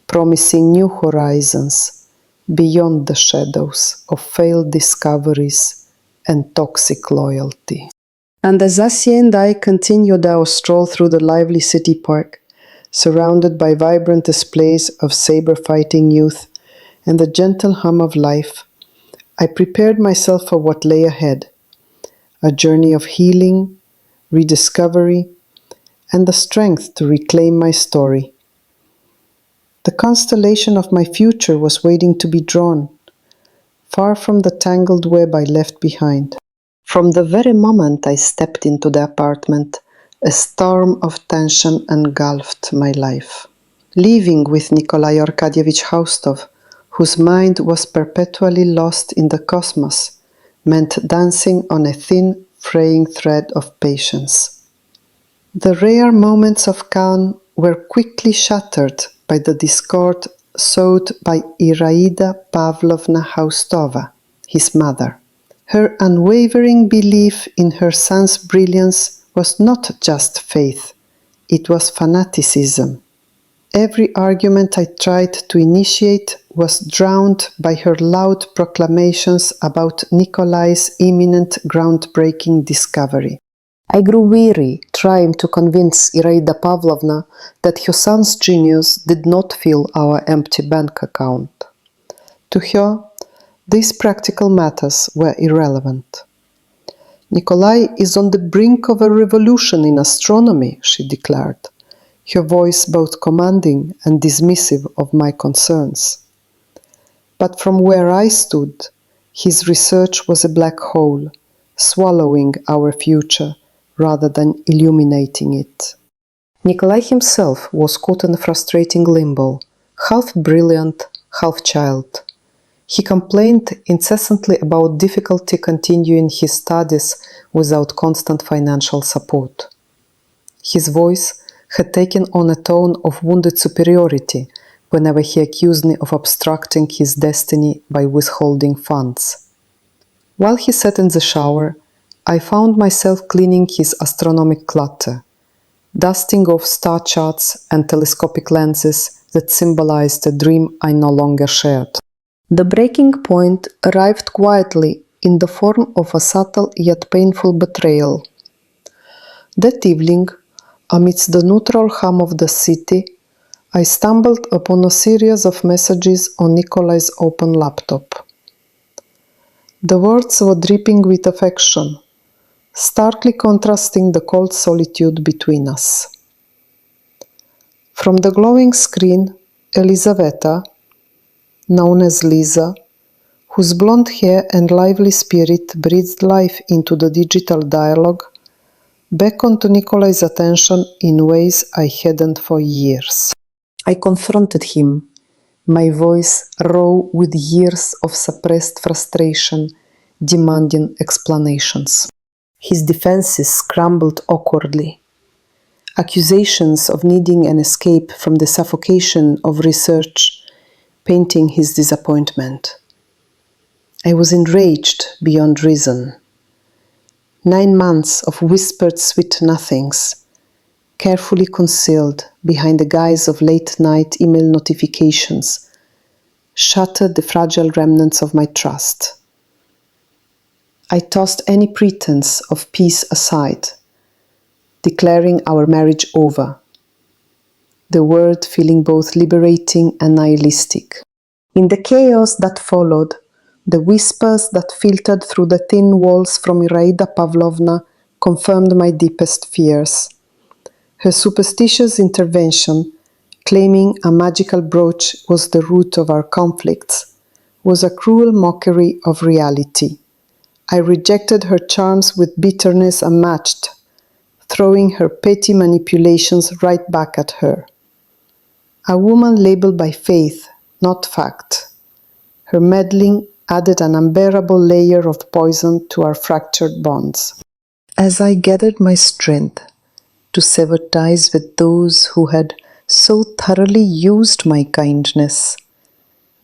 promising new horizons beyond the shadows of failed discoveries and toxic loyalty. And as Asya and I continued our stroll through the lively city park, surrounded by vibrant displays of saber-fighting youth and the gentle hum of life, I prepared myself for what lay ahead, a journey of healing, rediscovery, and the strength to reclaim my story. The constellation of my future was waiting to be drawn, far from the tangled web I left behind. From the very moment I stepped into the apartment, a storm of tension engulfed my life. Living with Nikolai Arkadievich Haustov, whose mind was perpetually lost in the cosmos, meant dancing on a thin, fraying thread of patience. The rare moments of calm were quickly shattered by the discord sowed by Iraida Pavlovna Haustova, his mother. Her unwavering belief in her son's brilliance was not just faith, it was fanaticism. Every argument I tried to initiate was drowned by her loud proclamations about Nikolai's imminent groundbreaking discovery. I grew weary trying to convince Iraida Pavlovna that her son's genius did not fill our empty bank account. To her, these practical matters were irrelevant. Nikolai is on the brink of a revolution in astronomy, she declared, her voice both commanding and dismissive of my concerns. But from where I stood, his research was a black hole, swallowing our future rather than illuminating it. Nikolai himself was caught in a frustrating limbo, half brilliant, half child. He complained incessantly about difficulty continuing his studies without constant financial support. His voice had taken on a tone of wounded superiority whenever he accused me of obstructing his destiny by withholding funds. While he sat in the shower, I found myself cleaning his astronomic clutter, dusting off star charts and telescopic lenses that symbolized a dream I no longer shared. The breaking point arrived quietly in the form of a subtle yet painful betrayal. That evening, amidst the neutral hum of the city, I stumbled upon a series of messages on Nikolai's open laptop. The words were dripping with affection, starkly contrasting the cold solitude between us. From the glowing screen, Elizaveta, known as Lisa, whose blonde hair and lively spirit breathed life into the digital dialogue, beckoned to Nikolai's attention in ways I hadn't for years. I confronted him, my voice raw with years of suppressed frustration, demanding explanations. His defenses scrambled awkwardly. Accusations of needing an escape from the suffocation of research, painting his disappointment. I was enraged beyond reason. 9 months of whispered sweet nothings, carefully concealed behind the guise of late-night email notifications, shattered the fragile remnants of my trust. I tossed any pretense of peace aside, declaring our marriage over, the word feeling both liberating and nihilistic. In the chaos that followed, the whispers that filtered through the thin walls from Iraida Pavlovna confirmed my deepest fears. Her superstitious intervention, claiming a magical brooch was the root of our conflicts, was a cruel mockery of reality. I rejected her charms with bitterness unmatched, throwing her petty manipulations right back at her. A woman labeled by faith, not fact. Her meddling added an unbearable layer of poison to our fractured bonds. As I gathered my strength to sever ties with those who had so thoroughly used my kindness,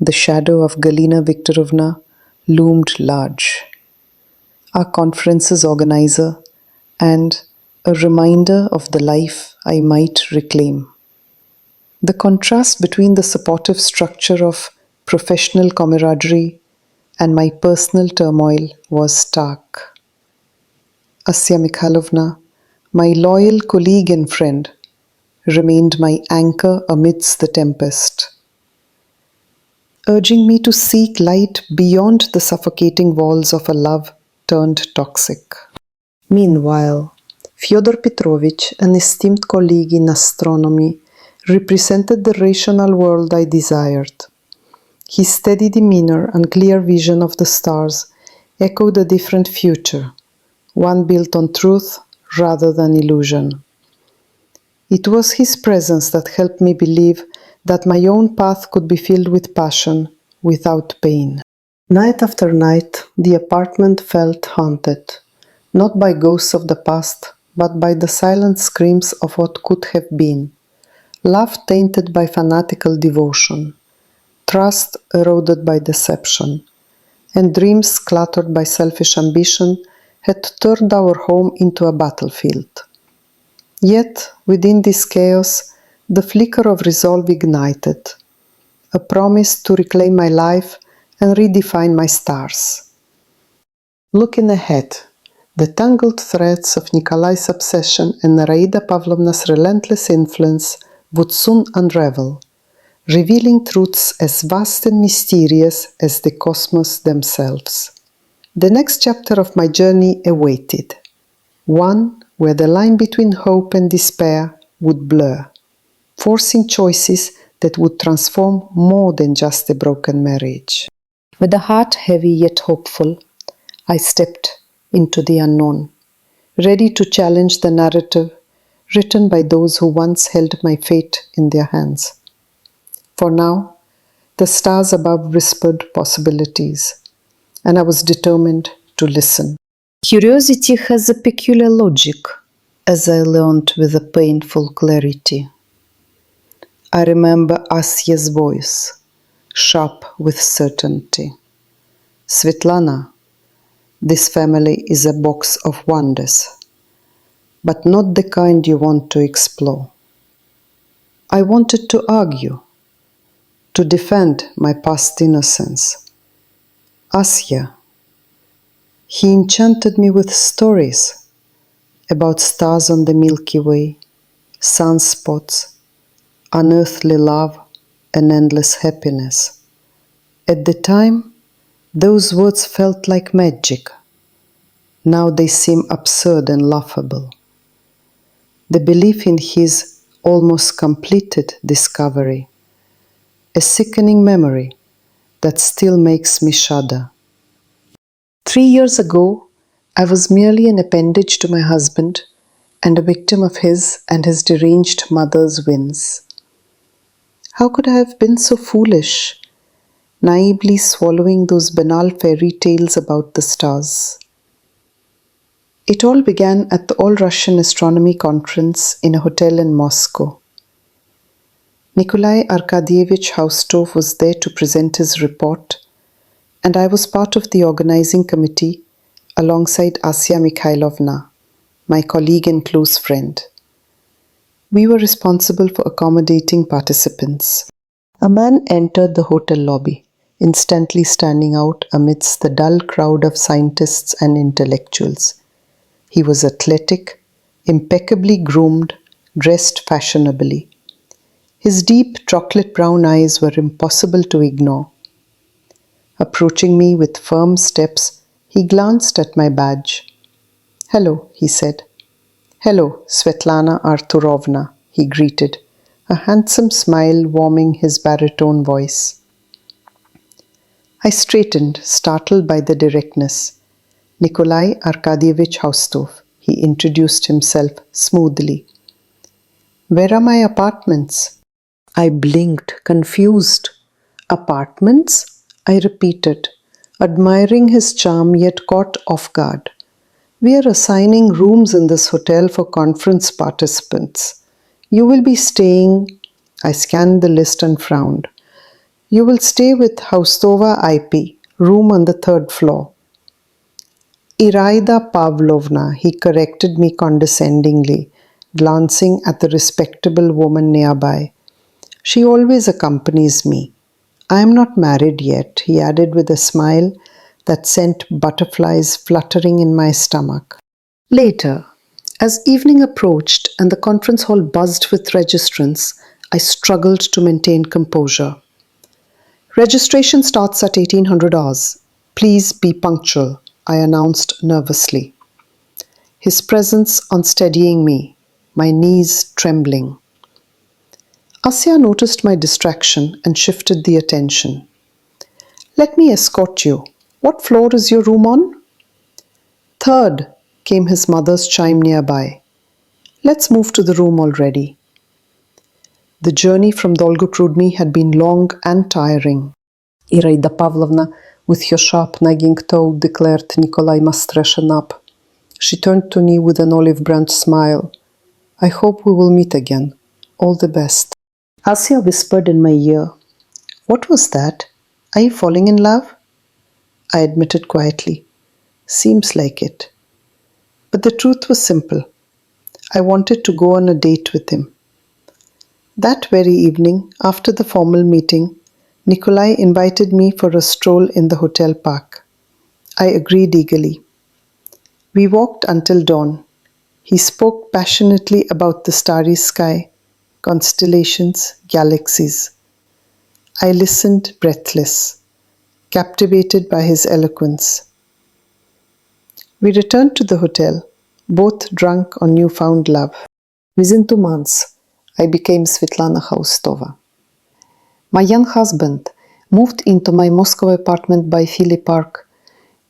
the shadow of Galina Viktorovna loomed large. Our conference's organizer and a reminder of the life I might reclaim. The contrast between the supportive structure of professional camaraderie and my personal turmoil was stark. Asya Mikhailovna, my loyal colleague and friend, remained my anchor amidst the tempest, urging me to seek light beyond the suffocating walls of a love turned toxic. Meanwhile, Fyodor Petrovich, an esteemed colleague in astronomy, represented the rational world I desired. His steady demeanor and clear vision of the stars echoed a different future, one built on truth rather than illusion. It was his presence that helped me believe that my own path could be filled with passion without pain. Night after night, the apartment felt haunted, not by ghosts of the past, but by the silent screams of what could have been, love tainted by fanatical devotion, trust eroded by deception, and dreams cluttered by selfish ambition had turned our home into a battlefield. Yet, within this chaos, the flicker of resolve ignited, a promise to reclaim my life and redefine my stars. Looking ahead, the tangled threads of Nikolai's obsession and Iraida Pavlovna's relentless influence would soon unravel, revealing truths as vast and mysterious as the cosmos themselves. The next chapter of my journey awaited, one where the line between hope and despair would blur, forcing choices that would transform more than just a broken marriage. With a heart heavy yet hopeful, I stepped into the unknown, ready to challenge the narrative written by those who once held my fate in their hands. For now, the stars above whispered possibilities, and I was determined to listen. Curiosity has a peculiar logic, as I learned with a painful clarity. I remember Asya's voice, sharp with certainty. Svetlana, this family is a box of wonders, but not the kind you want to explore. I wanted to argue, to defend my past innocence. Asya, he enchanted me with stories about stars on the Milky Way, sunspots, unearthly love, and endless happiness. At the time, those words felt like magic. Now they seem absurd and laughable. The belief in his almost completed discovery, a sickening memory that still makes me shudder. 3 years ago, I was merely an appendage to my husband and a victim of his and his deranged mother's whims. How could I have been so foolish, naively swallowing those banal fairy tales about the stars? It all began at the All-Russian Astronomy Conference in a hotel in Moscow. Nikolai Arkadyevich Haustov was there to present his report, and I was part of the organizing committee alongside Asya Mikhailovna, my colleague and close friend. We were responsible for accommodating participants. A man entered the hotel lobby, instantly standing out amidst the dull crowd of scientists and intellectuals. He was athletic, impeccably groomed, dressed fashionably. His deep chocolate brown eyes were impossible to ignore. Approaching me with firm steps, he glanced at my badge. "Hello," he said. "Hello, Svetlana Arturovna," he greeted, a handsome smile warming his baritone voice. I straightened, startled by the directness. "Nikolai Arkadyevich Haustov," he introduced himself smoothly. "Where are my apartments?" I blinked, confused. "Apartments?" I repeated, admiring his charm yet caught off guard. "We are assigning rooms in this hotel for conference participants. You will be staying..." I scanned the list and frowned. "You will stay with Haustova IP, room on the 3rd floor. Iraida Pavlovna," he corrected me condescendingly, glancing at the respectable woman nearby. "She always accompanies me. I am not married yet," he added with a smile that sent butterflies fluttering in my stomach. Later, as evening approached and the conference hall buzzed with registrants, I struggled to maintain composure. "Registration starts at 1800 hours. Please be punctual," I announced nervously. His presence unsteadying me, my knees trembling. Asya noticed my distraction and shifted the attention. "Let me escort you. What floor is your room on?" "3rd," came his mother's chime nearby. "Let's move to the room already." The journey from Dolgoprudny had been long and tiring. Iraida Pavlovna, with her sharp nagging tone, declared Nikolai must freshen up. She turned to me with an olive-branch smile. "I hope we will meet again. All the best." Asya whispered in my ear, "What was that? Are you falling in love?" I admitted quietly, "Seems like it." But the truth was simple. I wanted to go on a date with him. That very evening, after the formal meeting, Nikolai invited me for a stroll in the hotel park. I agreed eagerly. We walked until dawn. He spoke passionately about the starry sky, constellations, galaxies. I listened breathless, captivated by his eloquence. We returned to the hotel, both drunk on newfound love. Within 2 months, I became Svetlana Haustova. My young husband moved into my Moscow apartment by Philly Park,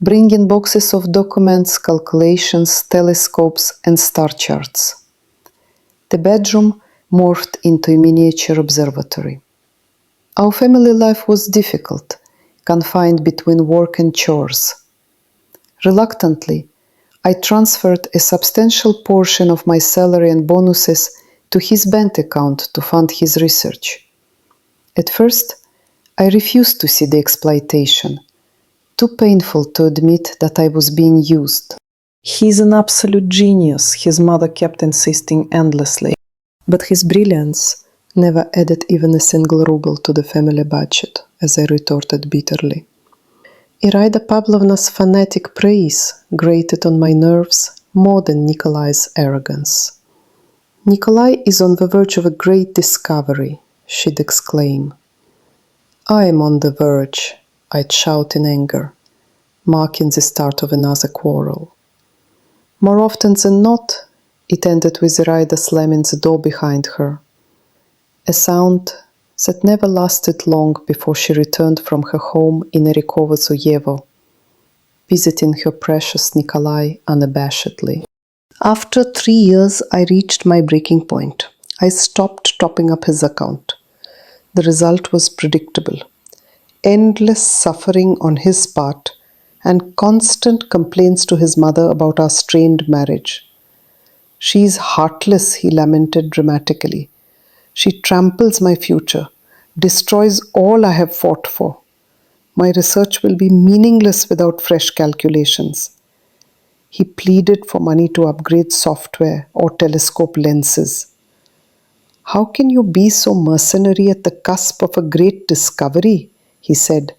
bringing boxes of documents, calculations, telescopes, and star charts. The bedroom morphed into a miniature observatory. Our family life was difficult, confined between work and chores. Reluctantly, I transferred a substantial portion of my salary and bonuses to his bank account to fund his research. At first, I refused to see the exploitation, too painful to admit that I was being used. "He's an absolute genius," his mother kept insisting endlessly. But his brilliance never added even a single ruble to the family budget, as I retorted bitterly. Iraida Pavlovna's fanatic praise grated on my nerves more than Nikolai's arrogance. "Nikolai is on the verge of a great discovery," she'd exclaim. "I am on the verge," I'd shout in anger, marking the start of another quarrel. More often than not, it ended with Iraida slamming the door behind her, a sound that never lasted long before she returned from her home in Erikovo-Zuyevo, visiting her precious Nikolai unabashedly. After 3 years, I reached my breaking point. I stopped topping up his account. The result was predictable. Endless suffering on his part and constant complaints to his mother about our strained marriage. "She is heartless," he lamented dramatically. "She tramples my future, destroys all I have fought for. My research will be meaningless without fresh calculations." He pleaded for money to upgrade software or telescope lenses. "How can you be so mercenary at the cusp of a great discovery?" he said,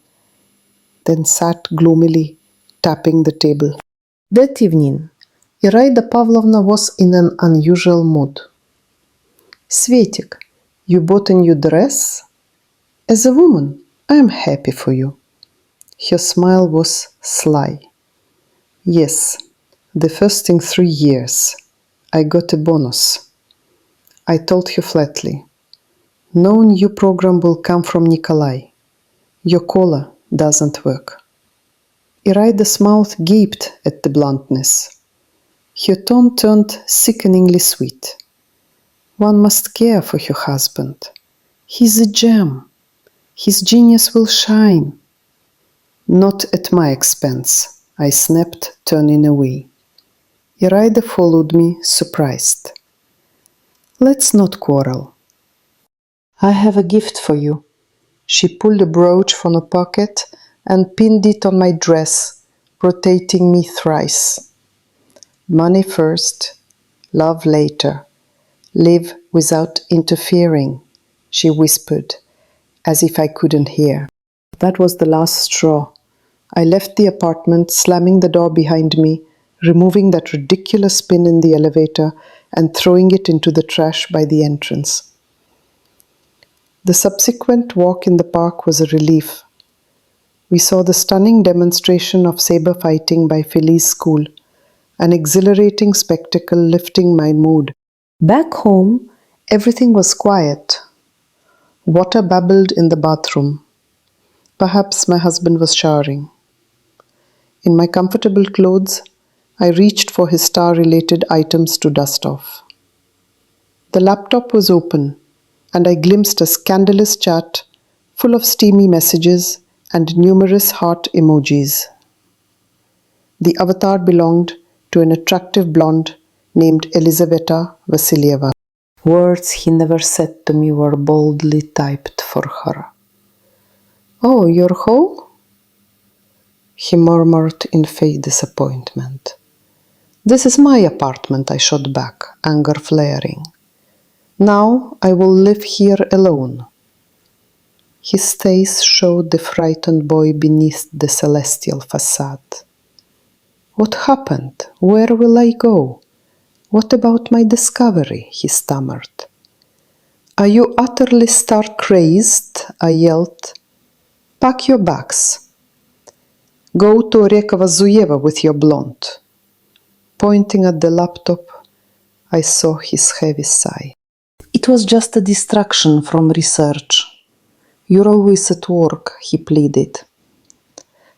then sat gloomily, tapping the table. That evening, Iraida Pavlovna was in an unusual mood. "Svetik, you bought a new dress? As a woman, I am happy for you." Her smile was sly. "Yes, the first in 3 years. I got a bonus." I told her flatly, "No new program will come from Nikolai. Your collar doesn't work." Iraida's mouth gaped at the bluntness. Her tone turned sickeningly sweet. "One must care for her husband. He's a gem. His genius will shine." "Not at my expense," I snapped, turning away. Iraida followed me, surprised. "Let's not quarrel. I have a gift for you." She pulled a brooch from a pocket and pinned it on my dress, rotating me thrice. "Money first, love later. Live without interfering," she whispered, as if I couldn't hear. That was the last straw. I left the apartment, slamming the door behind me, removing that ridiculous pin in the elevator, and throwing it into the trash by the entrance. The subsequent walk in the park was a relief. We saw the stunning demonstration of saber fighting by Philly's school, an exhilarating spectacle lifting my mood. Back home, everything was quiet. Water babbled in the bathroom. Perhaps my husband was showering. In my comfortable clothes, I reached for his star-related items to dust off. The laptop was open, and I glimpsed a scandalous chat full of steamy messages and numerous heart emojis. The avatar belonged to an attractive blonde named Elizaveta Vasilieva. Words he never said to me were boldly typed for her. "Oh, you're home?" he murmured in fake disappointment. "This is my apartment," I shot back, anger flaring. "Now I will live here alone." His face showed the frightened boy beneath the celestial facade. "What happened? Where will I go? What about my discovery?" he stammered. "Are you utterly star-crazed?" I yelled. "Pack your bags. Go to Erikovo-Zuyevo with your blonde." Pointing at the laptop, I saw his heavy sigh. "It was just a distraction from research. You're always at work," he pleaded.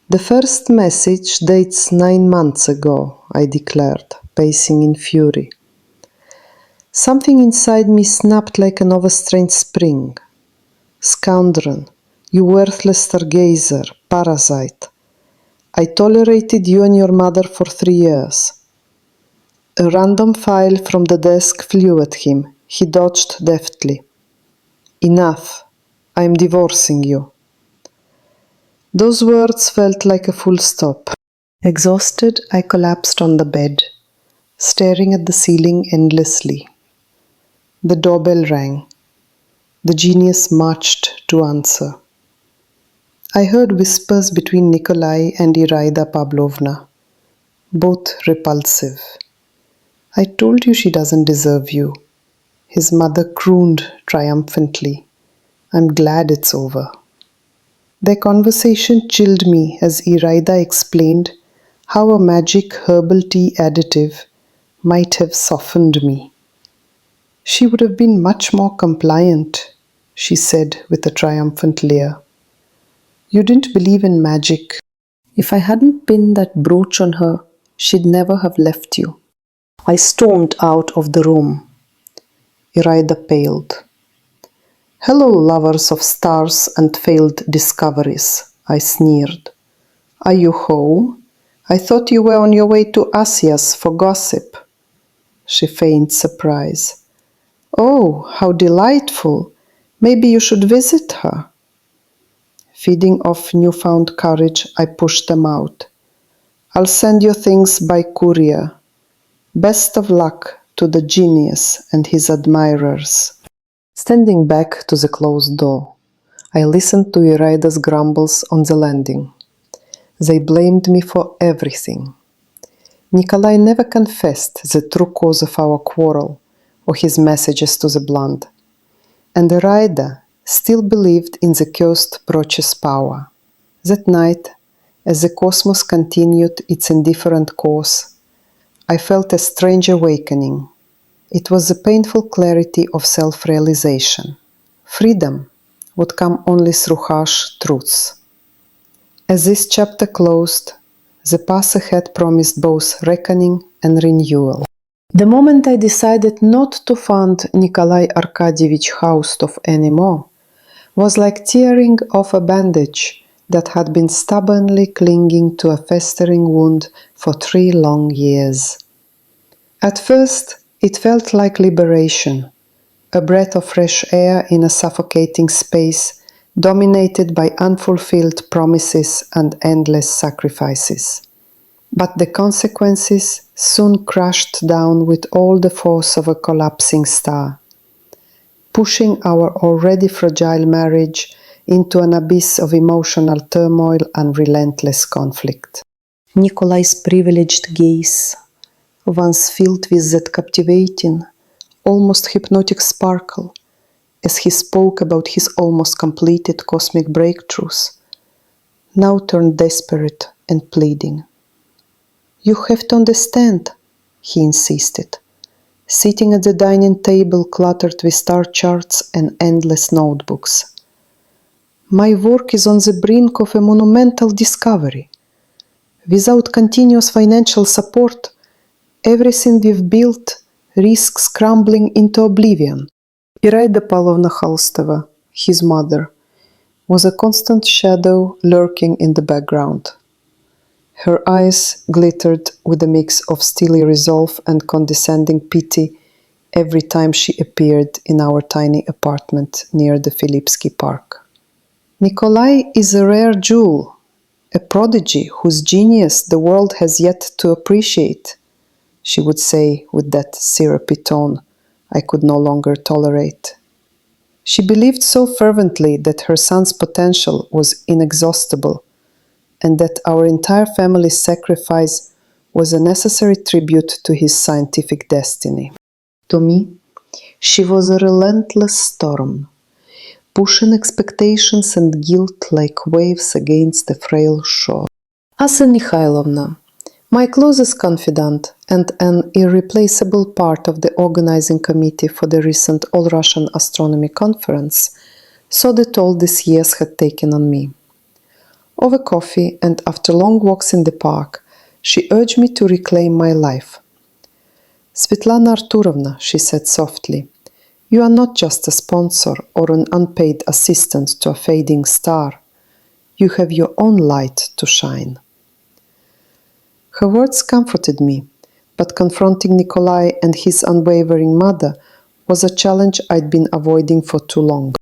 "The first message dates 9 months ago," I declared, pacing in fury. Something inside me snapped like an overstrained spring. "Scoundrel, you worthless stargazer, parasite. I tolerated you and your mother for 3 years." A random file from the desk flew at him. He dodged deftly. "Enough. I am divorcing you." Those words felt like a full stop. Exhausted, I collapsed on the bed, staring at the ceiling endlessly. The doorbell rang. The genius marched to answer. I heard whispers between Nikolai and Iraida Pavlovna, both repulsive. "I told you she doesn't deserve you," his mother crooned triumphantly. "I'm glad it's over." Their conversation chilled me as Iraida explained how a magic herbal tea additive might have softened me. She would have been much more compliant. she said with a triumphant leer. You didn't believe in magic. If I hadn't pinned that brooch on her, she'd never have left you. I stormed out of the room. Iraida paled. Hello, lovers of stars and failed discoveries, I sneered. Are you home? I thought you were on your way to Asia's for gossip. She feigned surprise. Oh, how delightful! Maybe you should visit her. Feeding off newfound courage, I pushed them out. I'll send you things by courier. Best of luck to the genius and his admirers. Standing back to the closed door, I listened to Iraida's grumbles on the landing. They blamed me for everything. Nikolai never confessed the true cause of our quarrel or his messages to the blonde. And Iraida still believed in the cursed Proch's power. That night, as the cosmos continued its indifferent course, I felt a strange awakening. It was the painful clarity of self-realization. Freedom would come only through harsh truths. As this chapter closed, the path ahead promised both reckoning and renewal. The moment I decided not to fund Nikolai Arkadyevich Haustov anymore was like tearing off a bandage that had been stubbornly clinging to a festering wound for 3 long years. At first, it felt like liberation, a breath of fresh air in a suffocating space dominated by unfulfilled promises and endless sacrifices. But the consequences soon crashed down with all the force of a collapsing star, pushing our already fragile marriage into an abyss of emotional turmoil and relentless conflict. Nikolai's privileged gaze, once filled with that captivating, almost hypnotic sparkle, as he spoke about his almost completed cosmic breakthroughs, now turned desperate and pleading. You have to understand, he insisted, sitting at the dining table cluttered with star charts and endless notebooks. My work is on the brink of a monumental discovery. Without continuous financial support, everything we've built risks crumbling into oblivion. Iraida Pavlovna Khalstova, his mother, was a constant shadow lurking in the background. Her eyes glittered with a mix of steely resolve and condescending pity every time she appeared in our tiny apartment near the Filipsky Park. Nikolai is a rare jewel, a prodigy whose genius the world has yet to appreciate, she would say with that syrupy tone I could no longer tolerate. She believed so fervently that her son's potential was inexhaustible, and that our entire family's sacrifice was a necessary tribute to his scientific destiny. To me, she was a relentless storm, pushing expectations and guilt like waves against the frail shore. Asa Mikhailovna, my closest confidant and an irreplaceable part of the organizing committee for the recent All-Russian Astronomy Conference, saw the toll these years had taken on me. Over coffee and after long walks in the park, she urged me to reclaim my life. Svetlana Arturovna, she said softly, you are not just a sponsor or an unpaid assistant to a fading star. You have your own light to shine. Her words comforted me, but confronting Nikolai and his unwavering mother was a challenge I'd been avoiding for too long.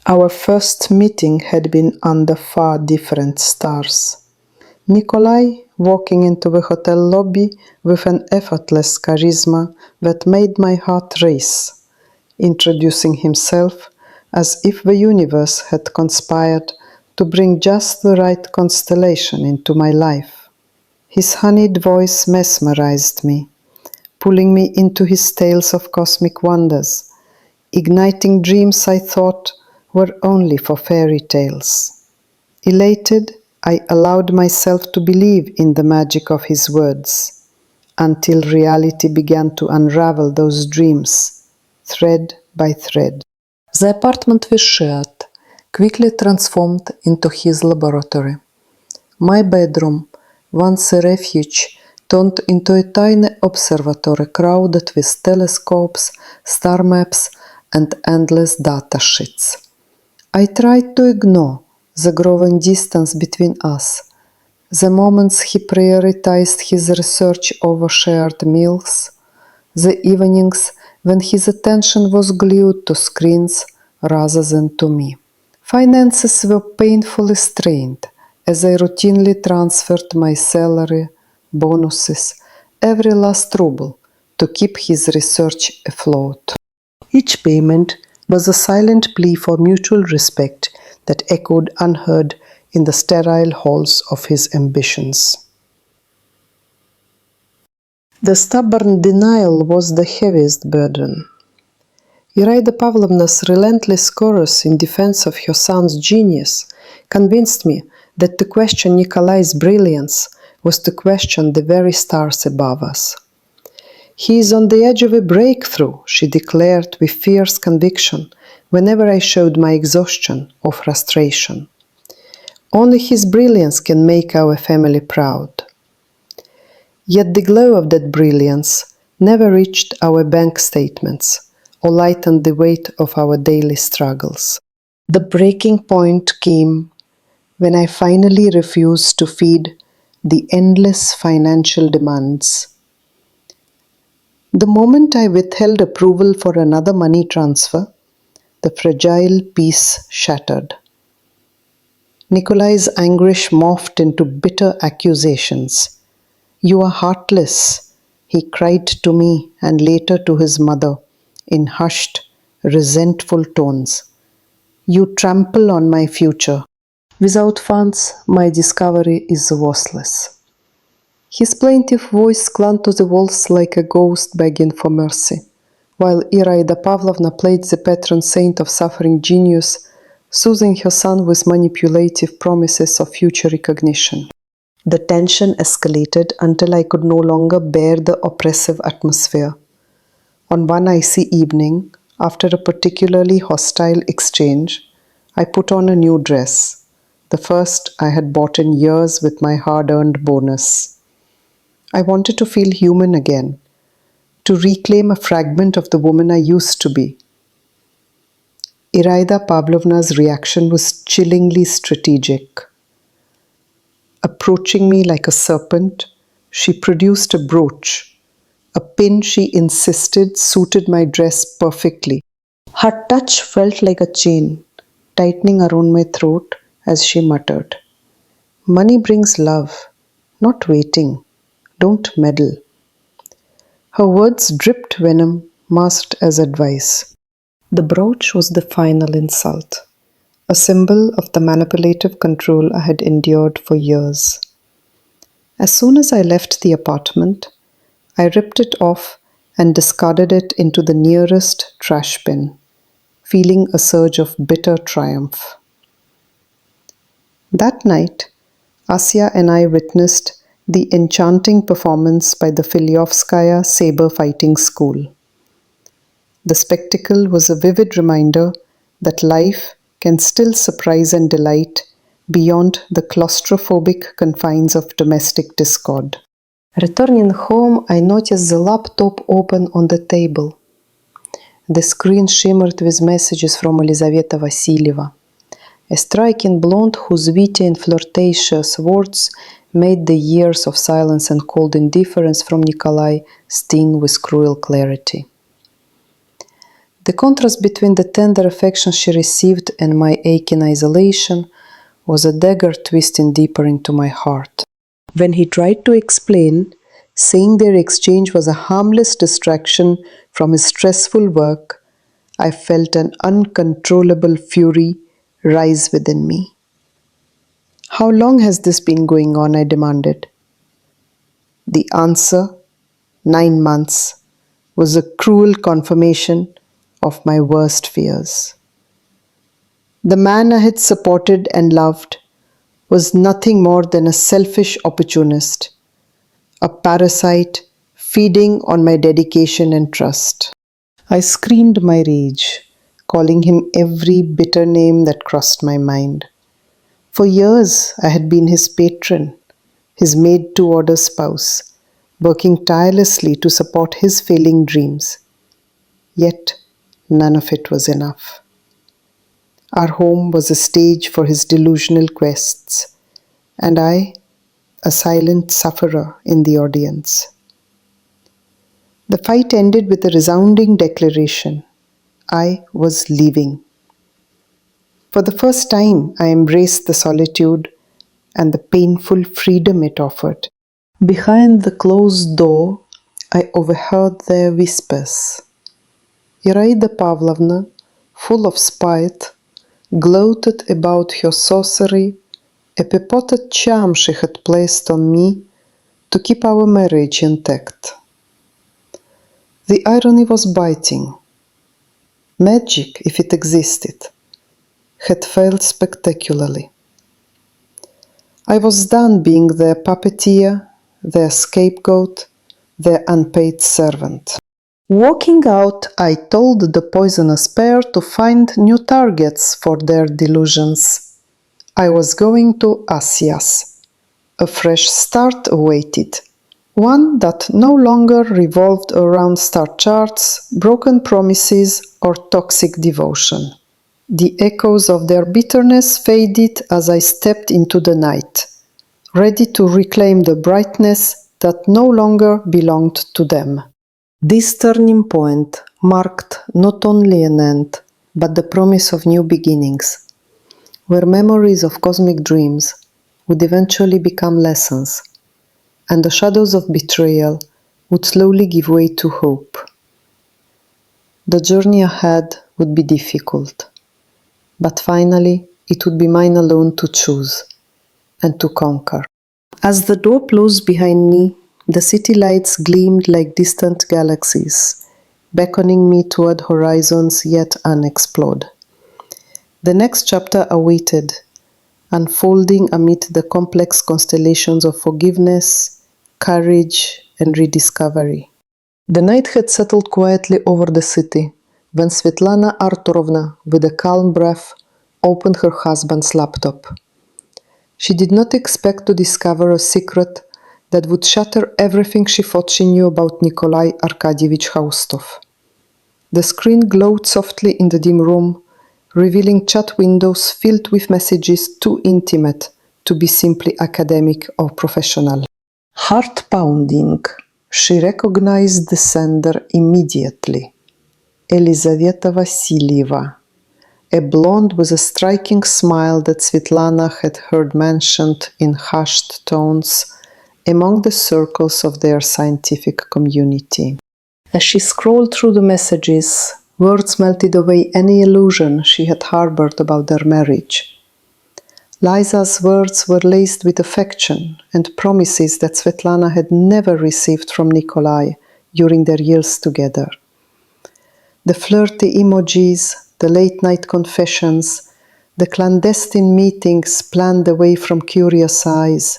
Our first meeting had been under far different stars. Nikolai walking into the hotel lobby with an effortless charisma that made my heart race, introducing himself as if the universe had conspired to bring just the right constellation into my life. His honeyed voice mesmerized me, pulling me into his tales of cosmic wonders, igniting dreams I thought were only for fairy tales. Elated, I allowed myself to believe in the magic of his words, until reality began to unravel those dreams, thread by thread. The apartment we shared quickly transformed into his laboratory. My bedroom, once a refuge, turned into a tiny observatory crowded with telescopes, star maps, and endless data sheets. I tried to ignore the growing distance between us, the moments he prioritized his research over shared meals, the evenings when his attention was glued to screens rather than to me. Finances were painfully strained as I routinely transferred my salary, bonuses, every last ruble to keep his research afloat. Each payment was a silent plea for mutual respect that echoed unheard in the sterile halls of his ambitions. The stubborn denial was the heaviest burden. Iraida Pavlovna's relentless chorus in defense of her son's genius convinced me that to question Nikolai's brilliance was to question the very stars above us. He is on the edge of a breakthrough, she declared with fierce conviction whenever I showed my exhaustion or frustration. Only his brilliance can make our family proud. Yet the glow of that brilliance never reached our bank statements or lightened the weight of our daily struggles. The breaking point came when I finally refused to feed the endless financial demands. The moment I withheld approval for another money transfer, the fragile peace shattered. Nikolai's anguish morphed into bitter accusations. "You are heartless," he cried to me and later to his mother in hushed, resentful tones. "You trample on my future. Without funds, my discovery is worthless." His plaintive voice clung to the walls like a ghost begging for mercy, while Iraida Pavlovna played the patron saint of suffering genius, soothing her son with manipulative promises of future recognition. The tension escalated until I could no longer bear the oppressive atmosphere. On one icy evening, after a particularly hostile exchange, I put on a new dress, the first I had bought in years with my hard-earned bonus. I wanted to feel human again, to reclaim a fragment of the woman I used to be. Iraida Pavlovna's reaction was chillingly strategic. Approaching me like a serpent, she produced a brooch, a pin she insisted suited my dress perfectly. Her touch felt like a chain, tightening around my throat as she muttered, "Money brings love, not waiting. Don't meddle." Her words dripped venom, masked as advice. The brooch was the final insult, a symbol of the manipulative control I had endured for years. As soon as I left the apartment, I ripped it off and discarded it into the nearest trash bin, feeling a surge of bitter triumph. That night, Asya and I witnessed the enchanting performance by the Filyovskaya Saber Fighting School. The spectacle was a vivid reminder that life can still surprise and delight beyond the claustrophobic confines of domestic discord. Returning home, I noticed the laptop open on the table. The screen shimmered with messages from Elizaveta Vassilieva, a striking blonde whose witty and flirtatious words made the years of silence and cold indifference from Nikolai sting with cruel clarity. The contrast between the tender affection she received and my aching isolation was a dagger twisting deeper into my heart. When he tried to explain, saying their exchange was a harmless distraction from his stressful work, I felt an uncontrollable fury rise within me. "How long has this been going on?" I demanded. The answer, 9 months, was a cruel confirmation of my worst fears. The man I had supported and loved was nothing more than a selfish opportunist, a parasite feeding on my dedication and trust. I screamed my rage, calling him every bitter name that crossed my mind. For years, I had been his patron, his made-to-order spouse, working tirelessly to support his failing dreams. Yet, none of it was enough. Our home was a stage for his delusional quests, and I, a silent sufferer in the audience. The fight ended with a resounding declaration. I was leaving. For the first time, I embraced the solitude and the painful freedom it offered. Behind the closed door, I overheard their whispers. Iraida Pavlovna, full of spite, gloated about her sorcery, a purported charm she had placed on me to keep our marriage intact. The irony was biting. Magic, if it existed, had failed spectacularly. I was done being their puppeteer, their scapegoat, their unpaid servant. Walking out, I told the poisonous pair to find new targets for their delusions. I was going to Asias. A fresh start awaited, one that no longer revolved around star charts, broken promises, or toxic devotion. The echoes of their bitterness faded as I stepped into the night, ready to reclaim the brightness that no longer belonged to them. This turning point marked not only an end, but the promise of new beginnings, where memories of cosmic dreams would eventually become lessons, and the shadows of betrayal would slowly give way to hope. The journey ahead would be difficult, but finally it would be mine alone to choose and to conquer. As the door closed behind me, the city lights gleamed like distant galaxies, beckoning me toward horizons yet unexplored. The next chapter awaited, unfolding amid the complex constellations of forgiveness, courage, and rediscovery. The night had settled quietly over the city when Svetlana Arturovna, with a calm breath, opened her husband's laptop. She did not expect to discover a secret that would shatter everything she thought she knew about Nikolai Arkadyevich Khaustov. The screen glowed softly in the dim room, revealing chat windows filled with messages too intimate to be simply academic or professional. Heart-pounding, she recognized the sender immediately. Elizaveta Vassilieva, a blonde with a striking smile that Svetlana had heard mentioned in hushed tones among the circles of their scientific community. As she scrolled through the messages, words melted away any illusion she had harbored about their marriage. Liza's words were laced with affection and promises that Svetlana had never received from Nikolai during their years together. The flirty emojis, the late-night confessions, the clandestine meetings planned away from curious eyes,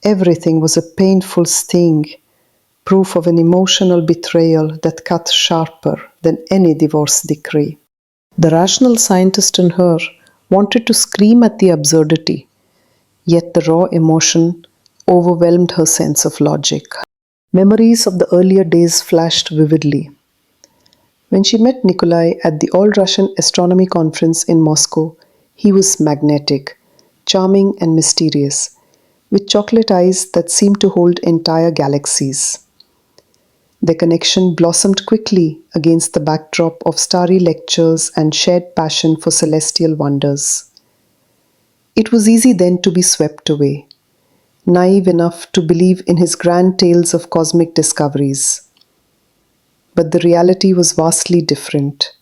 everything was a painful sting, proof of an emotional betrayal that cut sharper than any divorce decree. The rational scientist in her wanted to scream at the absurdity, yet the raw emotion overwhelmed her sense of logic. Memories of the earlier days flashed vividly. When she met Nikolai at the All-Russian Astronomy Conference in Moscow, he was magnetic, charming and mysterious, with chocolate eyes that seemed to hold entire galaxies. Their connection blossomed quickly against the backdrop of starry lectures and shared passion for celestial wonders. It was easy then to be swept away, naive enough to believe in his grand tales of cosmic discoveries. But the reality was vastly different,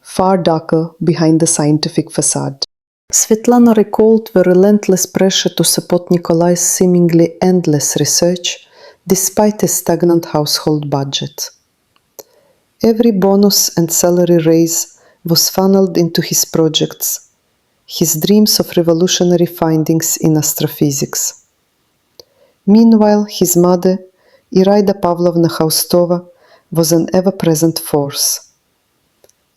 far darker behind the scientific facade. Svetlana recalled the relentless pressure to support Nikolai's seemingly endless research despite a stagnant household budget. Every bonus and salary raise was funneled into his projects, his dreams of revolutionary findings in astrophysics. Meanwhile, his mother, Iraida Pavlovna Khaustova, was an ever-present force.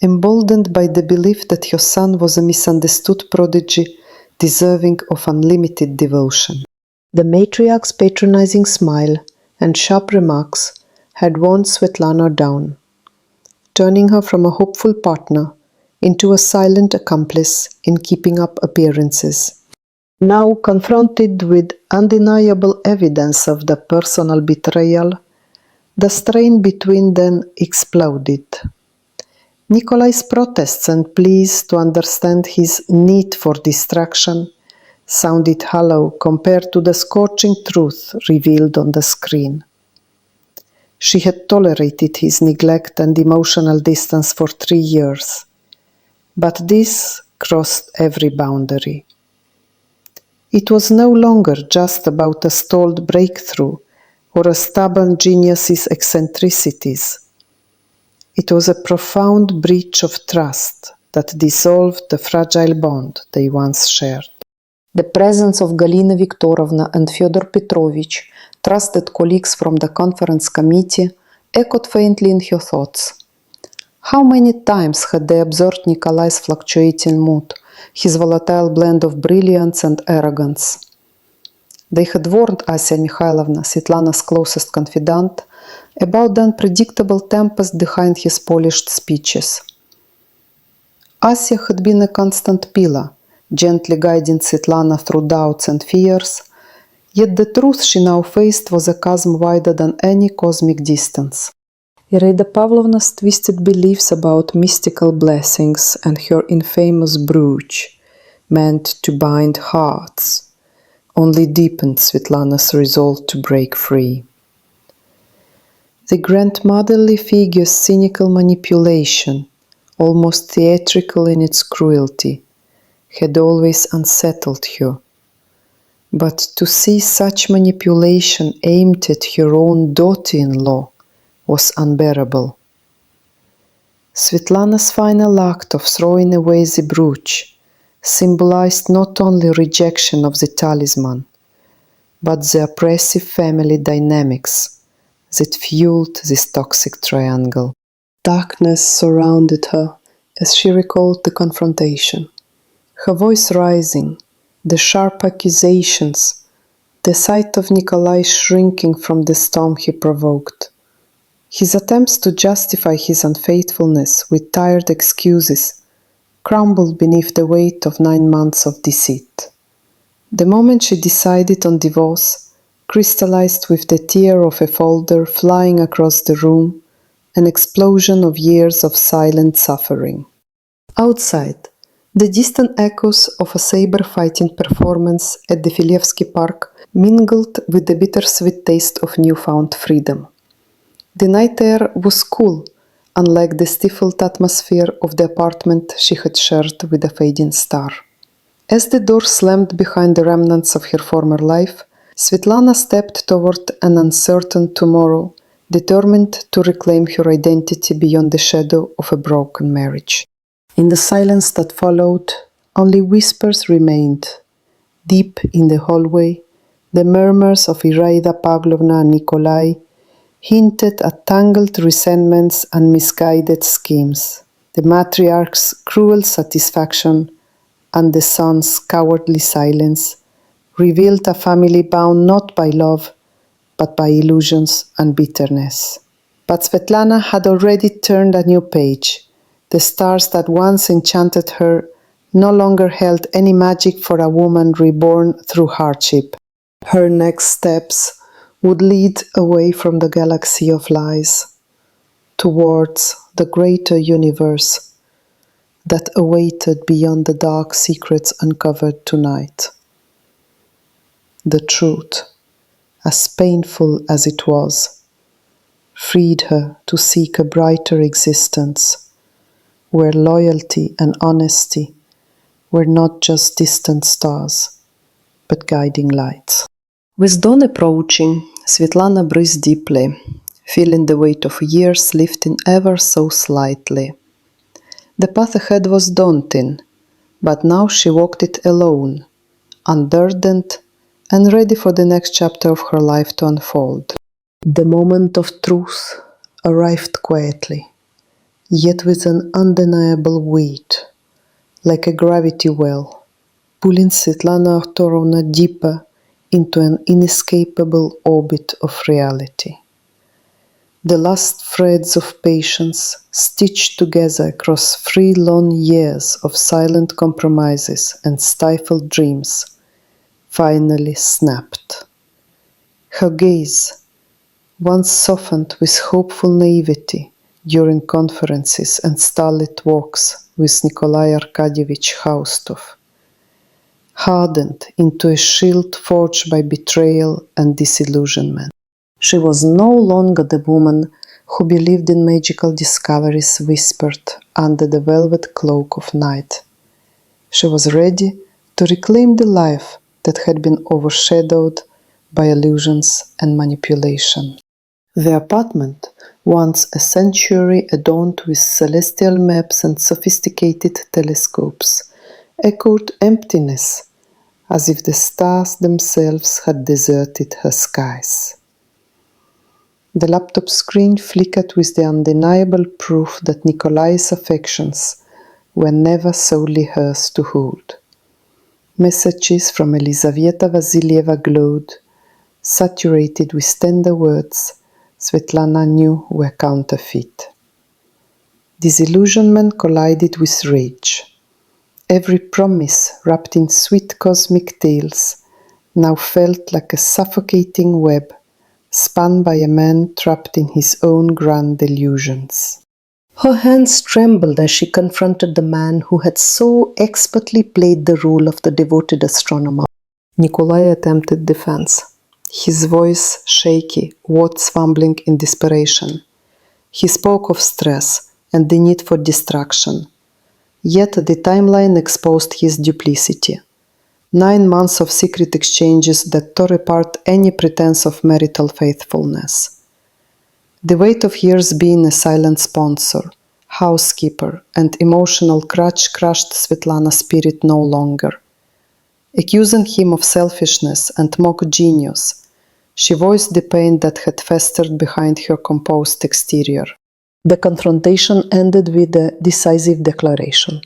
emboldened by the belief that her son was a misunderstood prodigy deserving of unlimited devotion. The matriarch's patronizing smile and sharp remarks had worn Svetlana down, turning her from a hopeful partner into a silent accomplice in keeping up appearances. Now confronted with undeniable evidence of the personal betrayal, the strain between them exploded. Nikolai's protests and pleas to understand his need for distraction sounded hollow compared to the scorching truth revealed on the screen. She had tolerated his neglect and emotional distance for 3 years, but this crossed every boundary. It was no longer just about a stalled breakthrough or a stubborn genius's eccentricities. It was a profound breach of trust that dissolved the fragile bond they once shared. The presence of Galina Viktorovna and Fyodor Petrovich, trusted colleagues from the conference committee, echoed faintly in her thoughts. How many times had they observed Nikolai's fluctuating mood, his volatile blend of brilliance and arrogance? They had warned Asya Mikhailovna, Svetlana's closest confidant, about the unpredictable tempest behind his polished speeches. Asya had been a constant pillar, gently guiding Svetlana through doubts and fears, yet the truth she now faced was a chasm wider than any cosmic distance. Iraida Pavlovna's twisted beliefs about mystical blessings and her infamous brooch, meant to bind hearts, only deepened Svetlana's resolve to break free. The grandmotherly figure's cynical manipulation, almost theatrical in its cruelty, had always unsettled her. But to see such manipulation aimed at her own daughter-in-law was unbearable. Svetlana's final act of throwing away the brooch symbolized not only rejection of the talisman, but the oppressive family dynamics that fueled this toxic triangle. Darkness surrounded her as she recalled the confrontation. Her voice rising, the sharp accusations, the sight of Nikolai shrinking from the storm he provoked. His attempts to justify his unfaithfulness with tired excuses crumbled beneath the weight of 9 months of deceit. The moment she decided on divorce crystallized with the tear of a folder flying across the room, an explosion of years of silent suffering. Outside, the distant echoes of a saber-fighting performance at the Filevsky Park mingled with the bittersweet taste of newfound freedom. The night air was cool, unlike the stifled atmosphere of the apartment she had shared with a fading star. As the door slammed behind the remnants of her former life, Svetlana stepped toward an uncertain tomorrow, determined to reclaim her identity beyond the shadow of a broken marriage. In the silence that followed, only whispers remained. Deep in the hallway, the murmurs of Iraida Pavlovna and Nikolai hinted at tangled resentments and misguided schemes. The matriarch's cruel satisfaction and the son's cowardly silence revealed a family bound not by love, but by illusions and bitterness. But Svetlana had already turned a new page. The stars that once enchanted her no longer held any magic for a woman reborn through hardship. Her next steps would lead away from the galaxy of lies, towards the greater universe that awaited beyond the dark secrets uncovered tonight. The truth, as painful as it was, freed her to seek a brighter existence, where loyalty and honesty were not just distant stars, but guiding lights. With dawn approaching, Svetlana breathed deeply, feeling the weight of years lifting ever so slightly. The path ahead was daunting, but now she walked it alone, unburdened and ready for the next chapter of her life to unfold. The moment of truth arrived quietly, yet with an undeniable weight, like a gravity well, pulling Svetlana Arturovna deeper into an inescapable orbit of reality. The last threads of patience, stitched together across 3 long years of silent compromises and stifled dreams, finally snapped. Her gaze, once softened with hopeful naivety during conferences and starlit walks with Nikolai Arkadyevich Khaustov, hardened into a shield forged by betrayal and disillusionment. She was no longer the woman who believed in magical discoveries whispered under the velvet cloak of night. She was ready to reclaim the life that had been overshadowed by illusions and manipulation. The apartment, once a sanctuary adorned with celestial maps and sophisticated telescopes, echoed emptiness, as if the stars themselves had deserted her skies. The laptop screen flickered with the undeniable proof that Nikolai's affections were never solely hers to hold. Messages from Elizaveta Vasilieva glowed, saturated with tender words Svetlana knew were counterfeit. Disillusionment collided with rage. Every promise, wrapped in sweet cosmic tales, now felt like a suffocating web spun by a man trapped in his own grand delusions. Her hands trembled as she confronted the man who had so expertly played the role of the devoted astronomer. Nikolai attempted defense, his voice shaky, words fumbling in desperation. He spoke of stress and the need for distraction. Yet the timeline exposed his duplicity. 9 months of secret exchanges that tore apart any pretense of marital faithfulness. The weight of years being a silent sponsor, housekeeper, and emotional crutch crushed Svetlana's spirit no longer. Accusing him of selfishness and mock genius, she voiced the pain that had festered behind her composed exterior. The confrontation ended with a decisive declaration.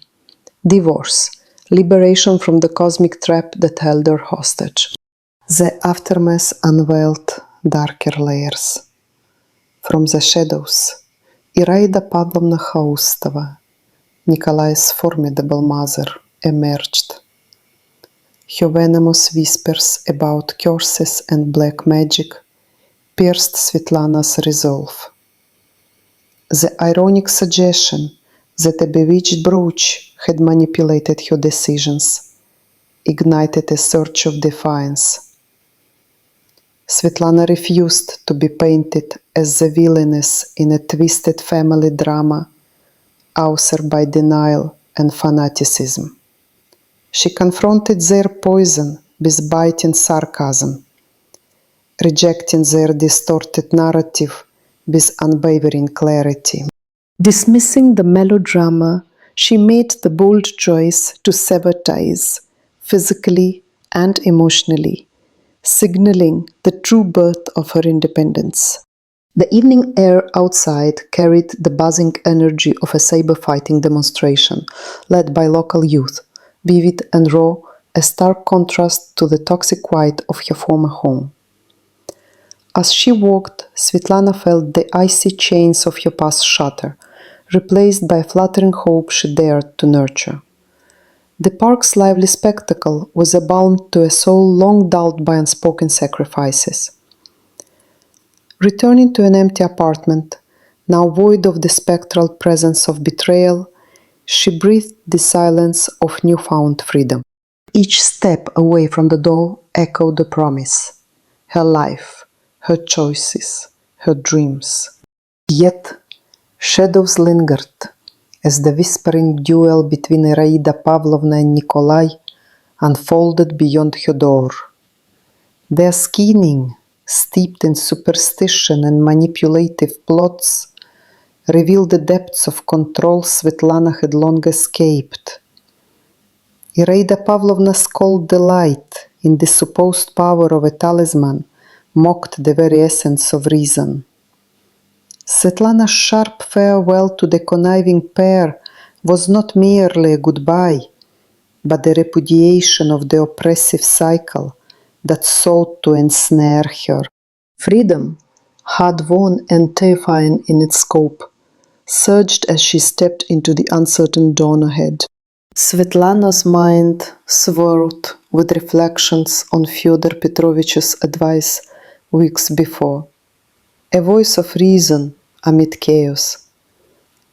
Divorce. Liberation from the cosmic trap that held her hostage. The aftermath unveiled darker layers. From the shadows, Iraida Pavlovna Khaustova, Nikolai's formidable mother, emerged. Her venomous whispers about curses and black magic pierced Svetlana's resolve. The ironic suggestion that a bewitched brooch had manipulated her decisions ignited a surge of defiance. Svetlana refused to be painted as the villainess in a twisted family drama, author by denial and fanaticism. She confronted their poison with biting sarcasm, rejecting their distorted narrative with unwavering clarity. Dismissing the melodrama, she made the bold choice to sever ties, physically and emotionally, signaling the true birth of her independence. The evening air outside carried the buzzing energy of a saber-fighting demonstration, led by local youth, vivid and raw, a stark contrast to the toxic quiet of her former home. As she walked, Svetlana felt the icy chains of her past shatter, replaced by a fluttering hope she dared to nurture. The park's lively spectacle was a balm to a soul long dulled by unspoken sacrifices. Returning to an empty apartment, now void of the spectral presence of betrayal, she breathed the silence of newfound freedom. Each step away from the door echoed the promise. Her life, her choices, her dreams. Yet, shadows lingered as the whispering duel between Iraida Pavlovna and Nikolai unfolded beyond her door. Their scheming, steeped in superstition and manipulative plots, revealed the depths of control Svetlana had long escaped. Iraida Pavlovna's cold delight in the supposed power of a talisman mocked the very essence of reason. Svetlana's sharp farewell to the conniving pair was not merely a goodbye, but the repudiation of the oppressive cycle that sought to ensnare her. Freedom, hard-won and terrifying in its scope, surged as she stepped into the uncertain dawn ahead. Svetlana's mind swirled with reflections on Fyodor Petrovich's advice weeks before, a voice of reason amid chaos,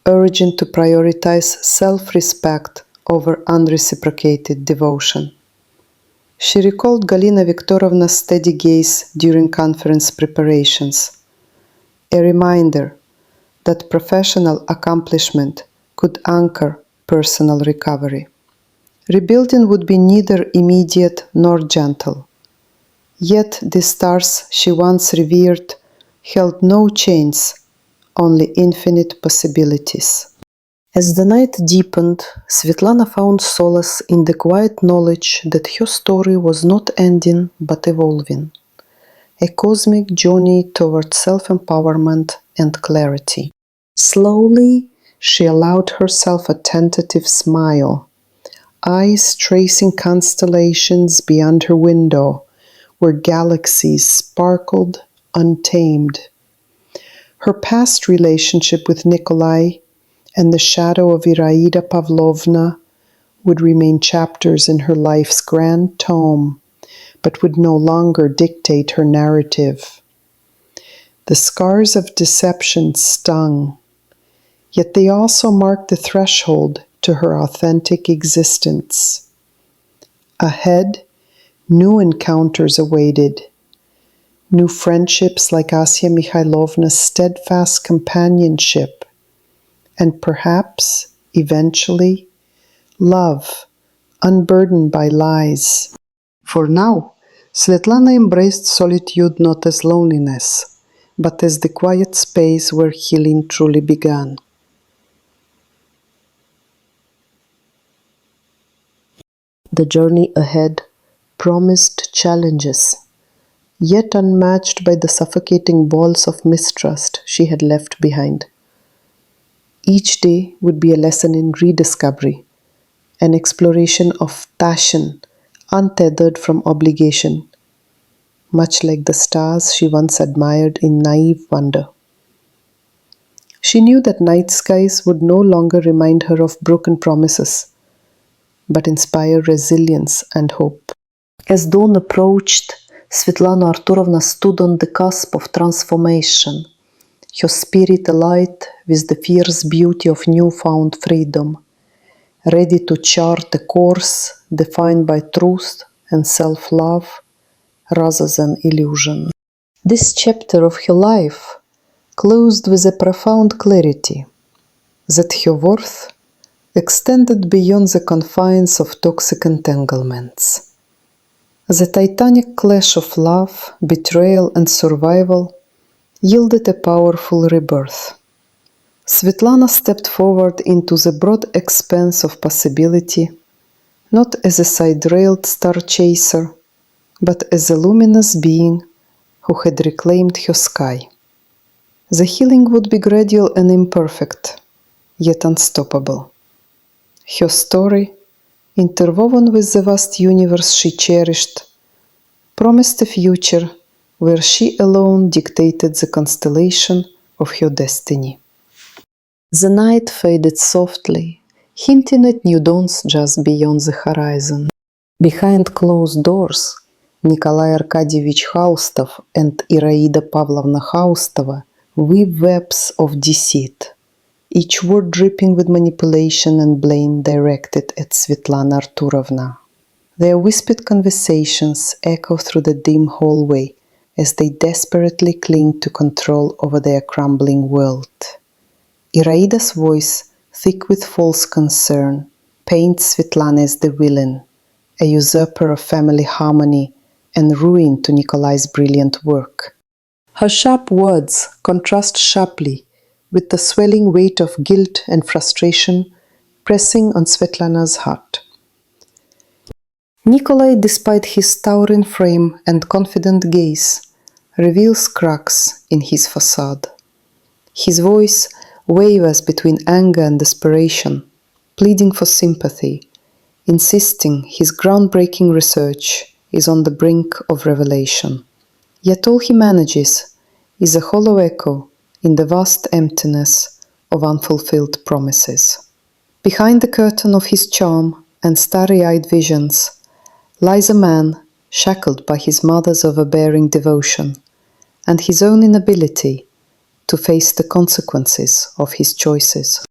urging to prioritize self-respect over unreciprocated devotion. She recalled Galina Viktorovna's steady gaze during conference preparations, a reminder that professional accomplishment could anchor personal recovery. Rebuilding would be neither immediate nor gentle. Yet the stars she once revered held no chains, only infinite possibilities. As the night deepened, Svetlana found solace in the quiet knowledge that her story was not ending but evolving, a cosmic journey toward self-empowerment and clarity. Slowly, she allowed herself a tentative smile, eyes tracing constellations beyond her window, where galaxies sparkled untamed. Her past relationship with Nikolai and the shadow of Iraida Pavlovna would remain chapters in her life's grand tome, but would no longer dictate her narrative. The scars of deception stung, yet they also marked the threshold to her authentic existence. Ahead, new encounters awaited, new friendships like Asya Mikhailovna's steadfast companionship, and perhaps, eventually, love, unburdened by lies. For now, Svetlana embraced solitude not as loneliness, but as the quiet space where healing truly began. The journey ahead promised challenges, yet unmatched by the suffocating walls of mistrust she had left behind. Each day would be a lesson in rediscovery, an exploration of passion untethered from obligation, much like the stars she once admired in naive wonder. She knew that night skies would no longer remind her of broken promises, but inspire resilience and hope. As dawn approached, Svetlana Arturovna stood on the cusp of transformation, her spirit alight with the fierce beauty of newfound freedom, ready to chart a course defined by truth and self-love rather than illusion. This chapter of her life closed with a profound clarity that her worth extended beyond the confines of toxic entanglements. The titanic clash of love, betrayal, and survival yielded a powerful rebirth. Svetlana stepped forward into the broad expanse of possibility, not as a side-railed star chaser, but as a luminous being who had reclaimed her sky. The healing would be gradual and imperfect, yet unstoppable. Her story, interwoven with the vast universe she cherished, promised a future where she alone dictated the constellation of her destiny. The night faded softly, hinting at new dawns just beyond the horizon. Behind closed doors, Nikolai Arkadyevich Khaustov and Iraida Pavlovna Khaustova weave webs of deceit, each word dripping with manipulation and blame directed at Svetlana Arturovna. Their whispered conversations echo through the dim hallway as they desperately cling to control over their crumbling world. Iraida's voice, thick with false concern, paints Svetlana as the villain, a usurper of family harmony and ruin to Nikolai's brilliant work. Her sharp words contrast sharply with the swelling weight of guilt and frustration pressing on Svetlana's heart. Nikolai, despite his towering frame and confident gaze, reveals cracks in his facade. His voice wavers between anger and desperation, pleading for sympathy, insisting his groundbreaking research is on the brink of revelation. Yet all he manages is a hollow echo in the vast emptiness of unfulfilled promises. Behind the curtain of his charm and starry-eyed visions lies a man shackled by his mother's overbearing devotion and his own inability to face the consequences of his choices.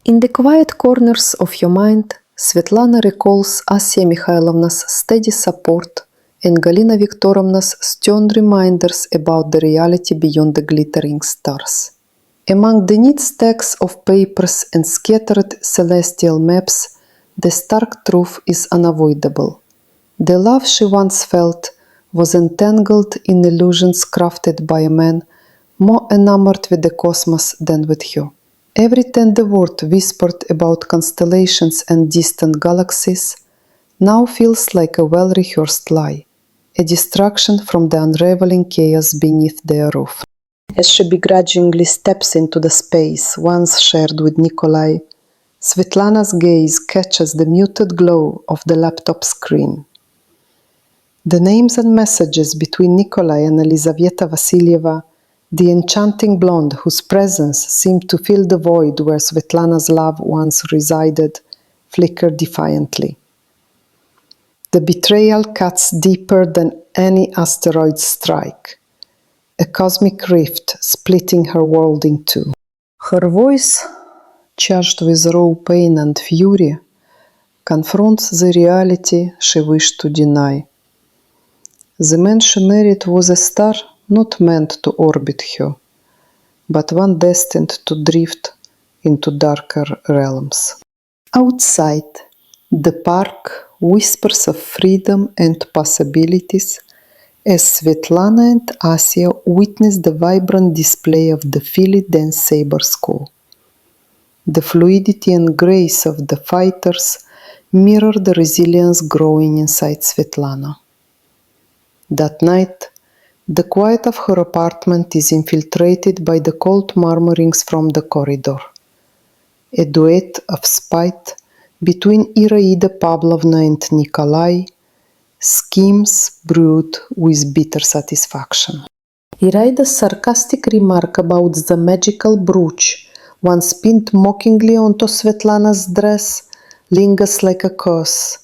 In the quiet corners of your mind, Svetlana recalls Asya Mikhailovna's steady support and Galina Viktorovna's stern reminders about the reality beyond the glittering stars. Among the neat stacks of papers and scattered celestial maps, the stark truth is unavoidable. The love she once felt was entangled in illusions crafted by a man more enamored with the cosmos than with her. Every tender word whispered about constellations and distant galaxies now feels like a well-rehearsed lie, a distraction from the unraveling chaos beneath their roof. As she begrudgingly steps into the space once shared with Nikolai, Svetlana's gaze catches the muted glow of the laptop screen. The names and messages between Nikolai and Elizaveta Vassilieva, the enchanting blonde whose presence seemed to fill the void where Svetlana's love once resided, flicker defiantly. The betrayal cuts deeper than any asteroid strike, a cosmic rift splitting her world in two. Her voice, charged with raw pain and fury, confronts the reality she wished to deny. The man she married was a star not meant to orbit her, but one destined to drift into darker realms. Outside, the park whispers of freedom and possibilities as Svetlana and Asya witness the vibrant display of the Philly Dance Saber School. The fluidity and grace of the fighters mirror the resilience growing inside Svetlana. That night, the quiet of her apartment is infiltrated by the cold murmurings from the corridor, a duet of spite between Iraida Pavlovna and Nikolai, schemes brewed with bitter satisfaction. Iraida's sarcastic remark about the magical brooch once pinned mockingly onto Svetlana's dress lingers like a curse,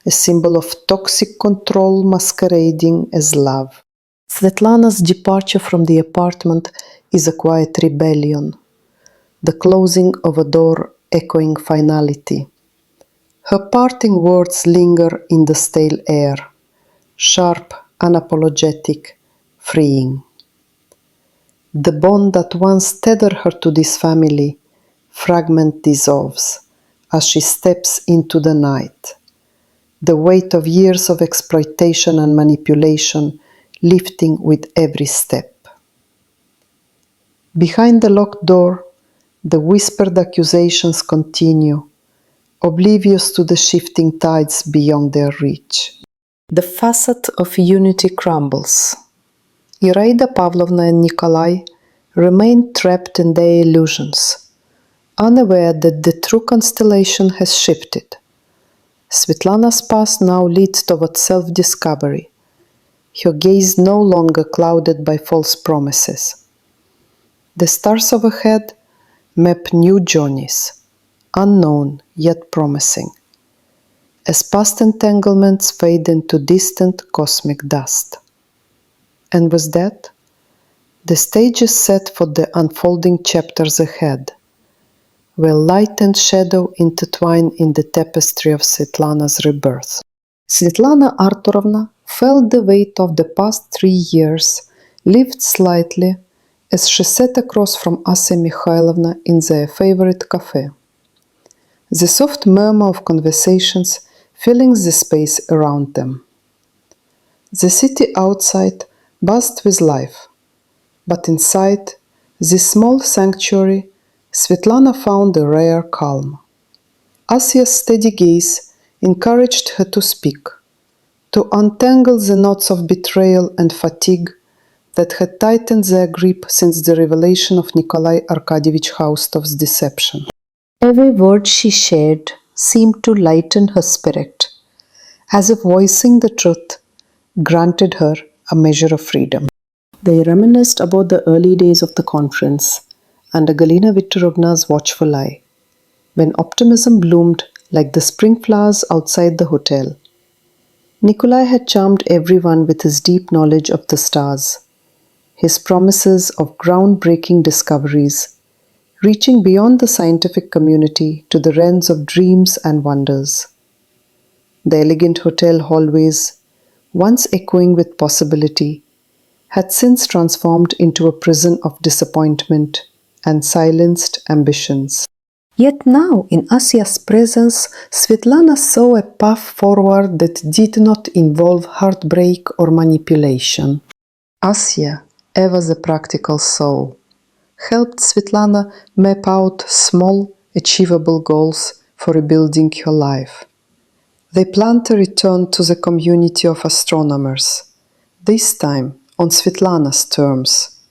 a symbol of toxic control masquerading as love. Svetlana's departure from the apartment is a quiet rebellion, the closing of a door echoing finality. Her parting words linger in the stale air, sharp, unapologetic, freeing. The bond that once tethered her to this family, fragment dissolves as she steps into the night, the weight of years of exploitation and manipulation lifting with every step. Behind the locked door, the whispered accusations continue, oblivious to the shifting tides beyond their reach. The facade of unity crumbles. Iraida Pavlovna and Nikolai remain trapped in their illusions, unaware that the true constellation has shifted. Svetlana's path now leads toward self-discovery, her gaze no longer clouded by false promises. The stars overhead map new journeys, unknown yet promising, as past entanglements fade into distant cosmic dust. And with that, the stage is set for the unfolding chapters ahead, where light and shadow intertwine in the tapestry of Svetlana's rebirth. Svetlana Arturovna felt the weight of the past 3 years lift slightly as she sat across from Asya Mikhailovna in their favorite cafe. The soft murmur of conversations filling the space around them. The city outside buzzed with life, but inside this small sanctuary, Svetlana found a rare calm. Asya's steady gaze encouraged her to speak, to untangle the knots of betrayal and fatigue that had tightened their grip since the revelation of Nikolai Arkadyevich Khaustov's deception. Every word she shared seemed to lighten her spirit, as if voicing the truth granted her a measure of freedom. They reminisced about the early days of the conference under Galina Viktorovna's watchful eye, when optimism bloomed like the spring flowers outside the hotel. Nikolai had charmed everyone with his deep knowledge of the stars, his promises of groundbreaking discoveries, reaching beyond the scientific community to the realms of dreams and wonders. The elegant hotel hallways, once echoing with possibility, had since transformed into a prison of disappointment and silenced ambitions. Yet now, in Asia's presence, Svetlana saw a path forward that did not involve heartbreak or manipulation. Asia, ever the practical soul, helped Svetlana map out small, achievable goals for rebuilding her life. They planned a return to the community of astronomers, this time on Svetlana's terms,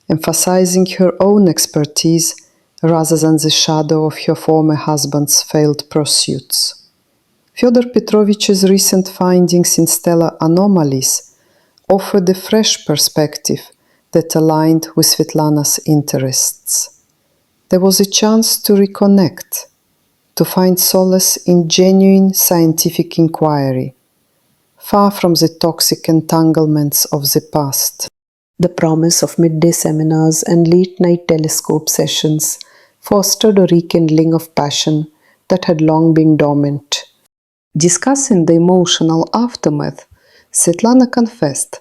emphasizing her own expertise rather than the shadow of her former husband's failed pursuits. Fyodor Petrovich's recent findings in stellar anomalies offered a fresh perspective that aligned with Svetlana's interests. There was a chance to reconnect, to find solace in genuine scientific inquiry, far from the toxic entanglements of the past. The promise of midday seminars and late-night telescope sessions fostered a rekindling of passion that had long been dormant. Discussing the emotional aftermath, Svetlana confessed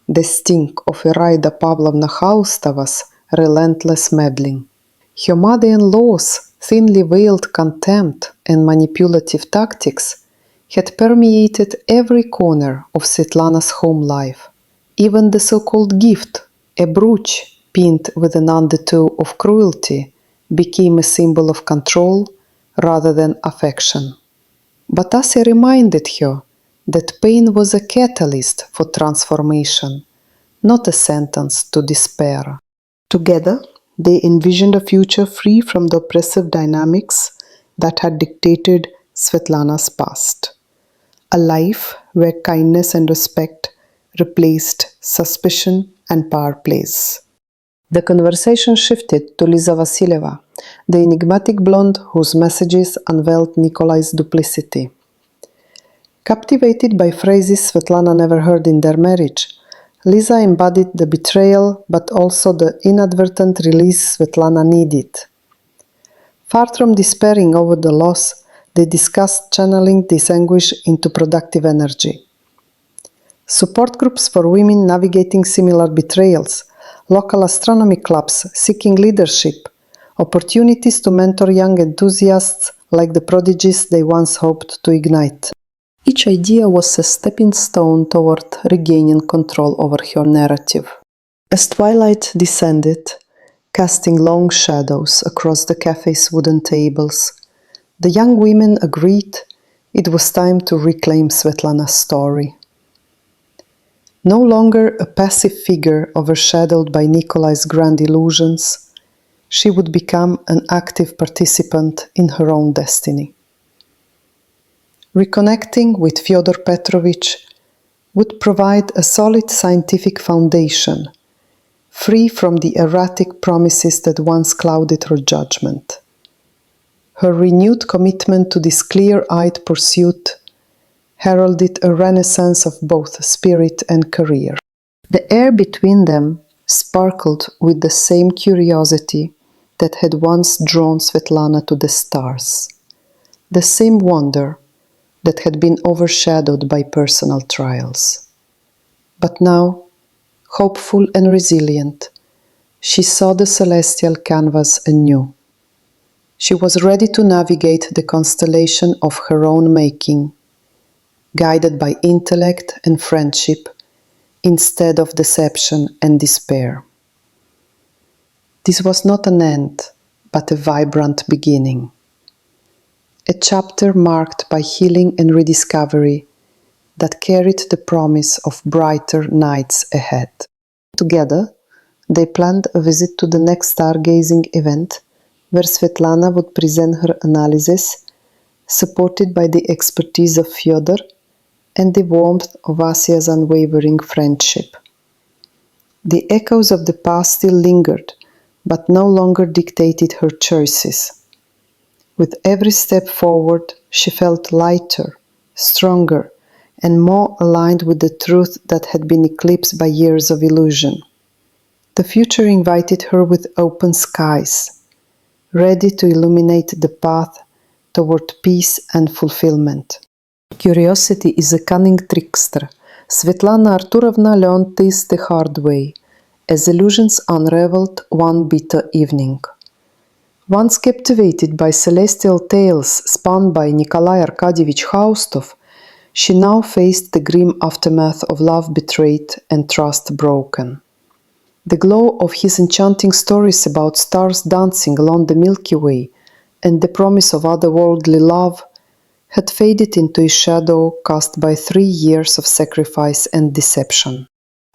the sting of Iraida Pavlovna Khaustova's relentless meddling. Her mother-in-law's thinly veiled contempt and manipulative tactics had permeated every corner of Svetlana's home life. Even the so-called gift, a brooch pinned with an undertow of cruelty, became a symbol of control rather than affection. But Ася reminded her that pain was a catalyst for transformation, not a sentence to despair. Together, they envisioned a future free from the oppressive dynamics that had dictated Svetlana's past. A life where kindness and respect replaced suspicion and power plays. The conversation shifted to Liza Vasilyeva, the enigmatic blonde whose messages unveiled Nikolai's duplicity. Captivated by phrases Svetlana never heard in their marriage, Liza embodied the betrayal but also the inadvertent release Svetlana needed. Far from despairing over the loss, they discussed channeling this anguish into productive energy. Support groups for women navigating similar betrayals, local astronomy clubs seeking leadership, opportunities to mentor young enthusiasts like the prodigies they once hoped to ignite. Each idea was a stepping stone toward regaining control over her narrative. As twilight descended, casting long shadows across the cafe's wooden tables, the young women agreed it was time to reclaim Svetlana's story. No longer a passive figure overshadowed by Nikolai's grand illusions, she would become an active participant in her own destiny. Reconnecting with Fyodor Petrovich would provide a solid scientific foundation, free from the erratic promises that once clouded her judgment. Her renewed commitment to this clear-eyed pursuit heralded a renaissance of both spirit and career. The air between them sparkled with the same curiosity that had once drawn Svetlana to the stars, the same wonder that had been overshadowed by personal trials. But now, hopeful and resilient, she saw the celestial canvas anew. She was ready to navigate the constellation of her own making, guided by intellect and friendship instead of deception and despair. This was not an end, but a vibrant beginning. A chapter marked by healing and rediscovery that carried the promise of brighter nights ahead. Together, they planned a visit to the next stargazing event, where Svetlana would present her analysis, supported by the expertise of Fyodor and the warmth of Asia's unwavering friendship. The echoes of the past still lingered, but no longer dictated her choices. With every step forward, she felt lighter, stronger, and more aligned with the truth that had been eclipsed by years of illusion. The future invited her with open skies, ready to illuminate the path toward peace and fulfillment. Curiosity is a cunning trickster. Svetlana Arturovna learned this the hard way, as illusions unraveled one bitter evening. Once captivated by celestial tales spun by Nikolai Arkadyevich Khaustov, she now faced the grim aftermath of love betrayed and trust broken. The glow of his enchanting stories about stars dancing along the Milky Way and the promise of otherworldly love had faded into a shadow cast by 3 years of sacrifice and deception.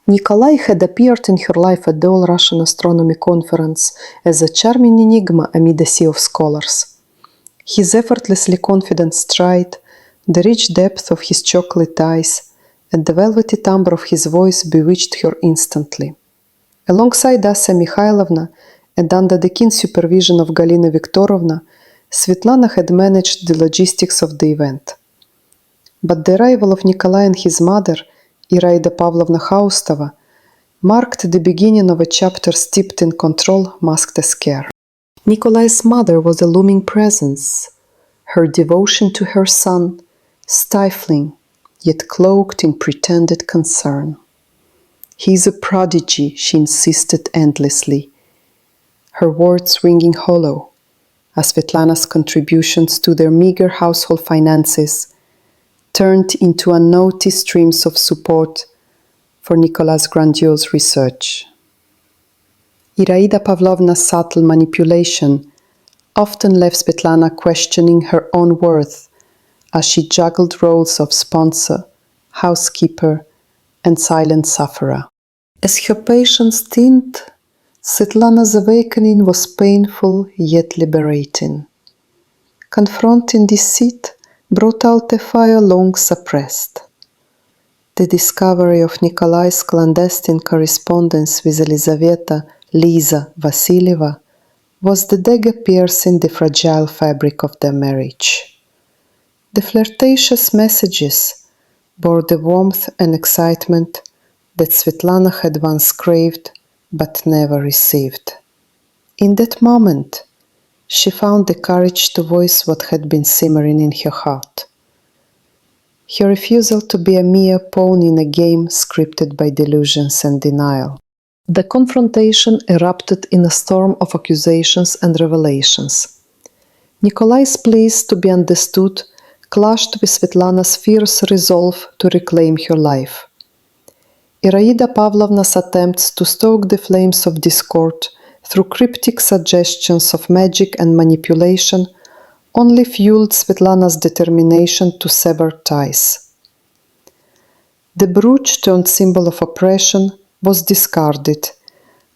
Nikolai had appeared in her life at the All-Russian Astronomy Conference as a charming enigma amid a sea of scholars. His effortlessly confident stride, the rich depth of his chocolate eyes, and the velvety timbre of his voice bewitched her instantly. Alongside Asa Mikhailovna and under the keen supervision of Galina Viktorovna, Svetlana had managed the logistics of the event. But the arrival of Nikolai and his mother, Iraida Pavlovna Khaustova, marked the beginning of a chapter steeped in control masked as care. Nikolai's mother was a looming presence, her devotion to her son stifling, yet cloaked in pretended concern. "He is a prodigy," she insisted endlessly, her words ringing hollow, as Svetlana's contributions to their meager household finances turned into unnoticed streams of support for Nikolai's grandiose research. Iraida Pavlovna's subtle manipulation often left Svetlana questioning her own worth as she juggled roles of sponsor, housekeeper, and silent sufferer. As her patience thinned, Svetlana's awakening was painful yet liberating. Confronting deceit brought out a fire long suppressed. The discovery of Nikolai's clandestine correspondence with Elizaveta Lisa Vasilieva was the dagger piercing the fragile fabric of their marriage. The flirtatious messages bore the warmth and excitement that Svetlana had once craved but never received. In that moment, she found the courage to voice what had been simmering in her heart. Her refusal to be a mere pawn in a game scripted by delusions and denial. The confrontation erupted in a storm of accusations and revelations. Nikolai's pleas to be understood clashed with Svetlana's fierce resolve to reclaim her life. Iraida Pavlovna's attempts to stoke the flames of discord through cryptic suggestions of magic and manipulation only fueled Svetlana's determination to sever ties. The brooch turned symbol of oppression was discarded,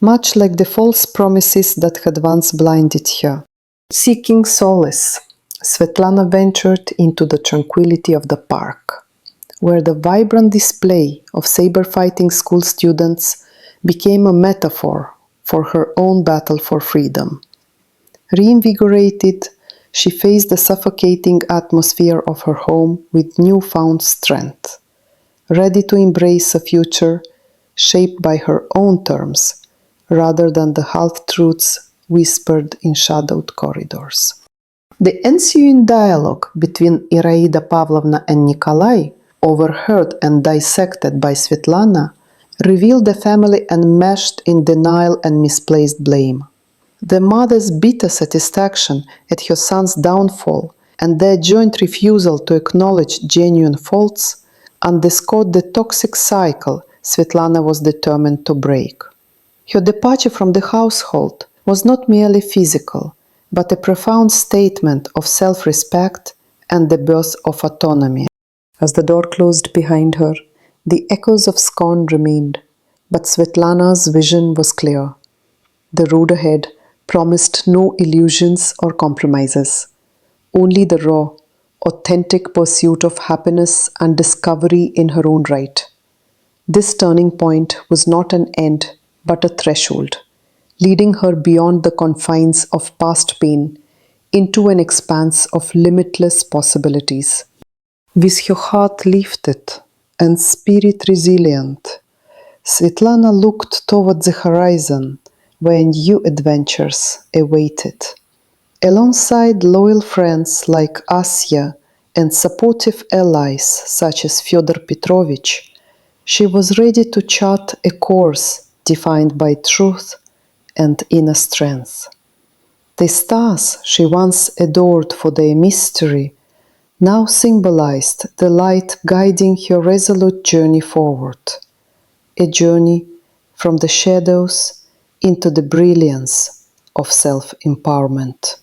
much like the false promises that had once blinded her. Seeking solace, Svetlana ventured into the tranquility of the park, where the vibrant display of saber-fighting school students became a metaphor for her own battle for freedom. Reinvigorated, she faced the suffocating atmosphere of her home with newfound strength, ready to embrace a future shaped by her own terms, rather than the half-truths whispered in shadowed corridors. The ensuing dialogue between Iraida Pavlovna and Nikolai, overheard and dissected by Svetlana, revealed a family enmeshed in denial and misplaced blame. The mother's bitter satisfaction at her son's downfall and their joint refusal to acknowledge genuine faults underscored the toxic cycle Svetlana was determined to break. Her departure from the household was not merely physical, but a profound statement of self-respect and the birth of autonomy. As the door closed behind her, the echoes of scorn remained, But Svetlana's vision was clear. The road ahead promised no illusions or compromises, only the raw, authentic pursuit of happiness and discovery in her own right. This turning point was not an end, but a threshold, leading her beyond the confines of past pain into an expanse of limitless possibilities. With her heart lifted and spirit resilient, Svetlana looked toward the horizon where new adventures awaited. Alongside loyal friends like Asya and supportive allies such as Fyodor Petrovich, she was ready to chart a course defined by truth and inner strength. The stars she once adored for their mystery now symbolized the light guiding her resolute journey forward, a journey from the shadows into the brilliance of self empowerment.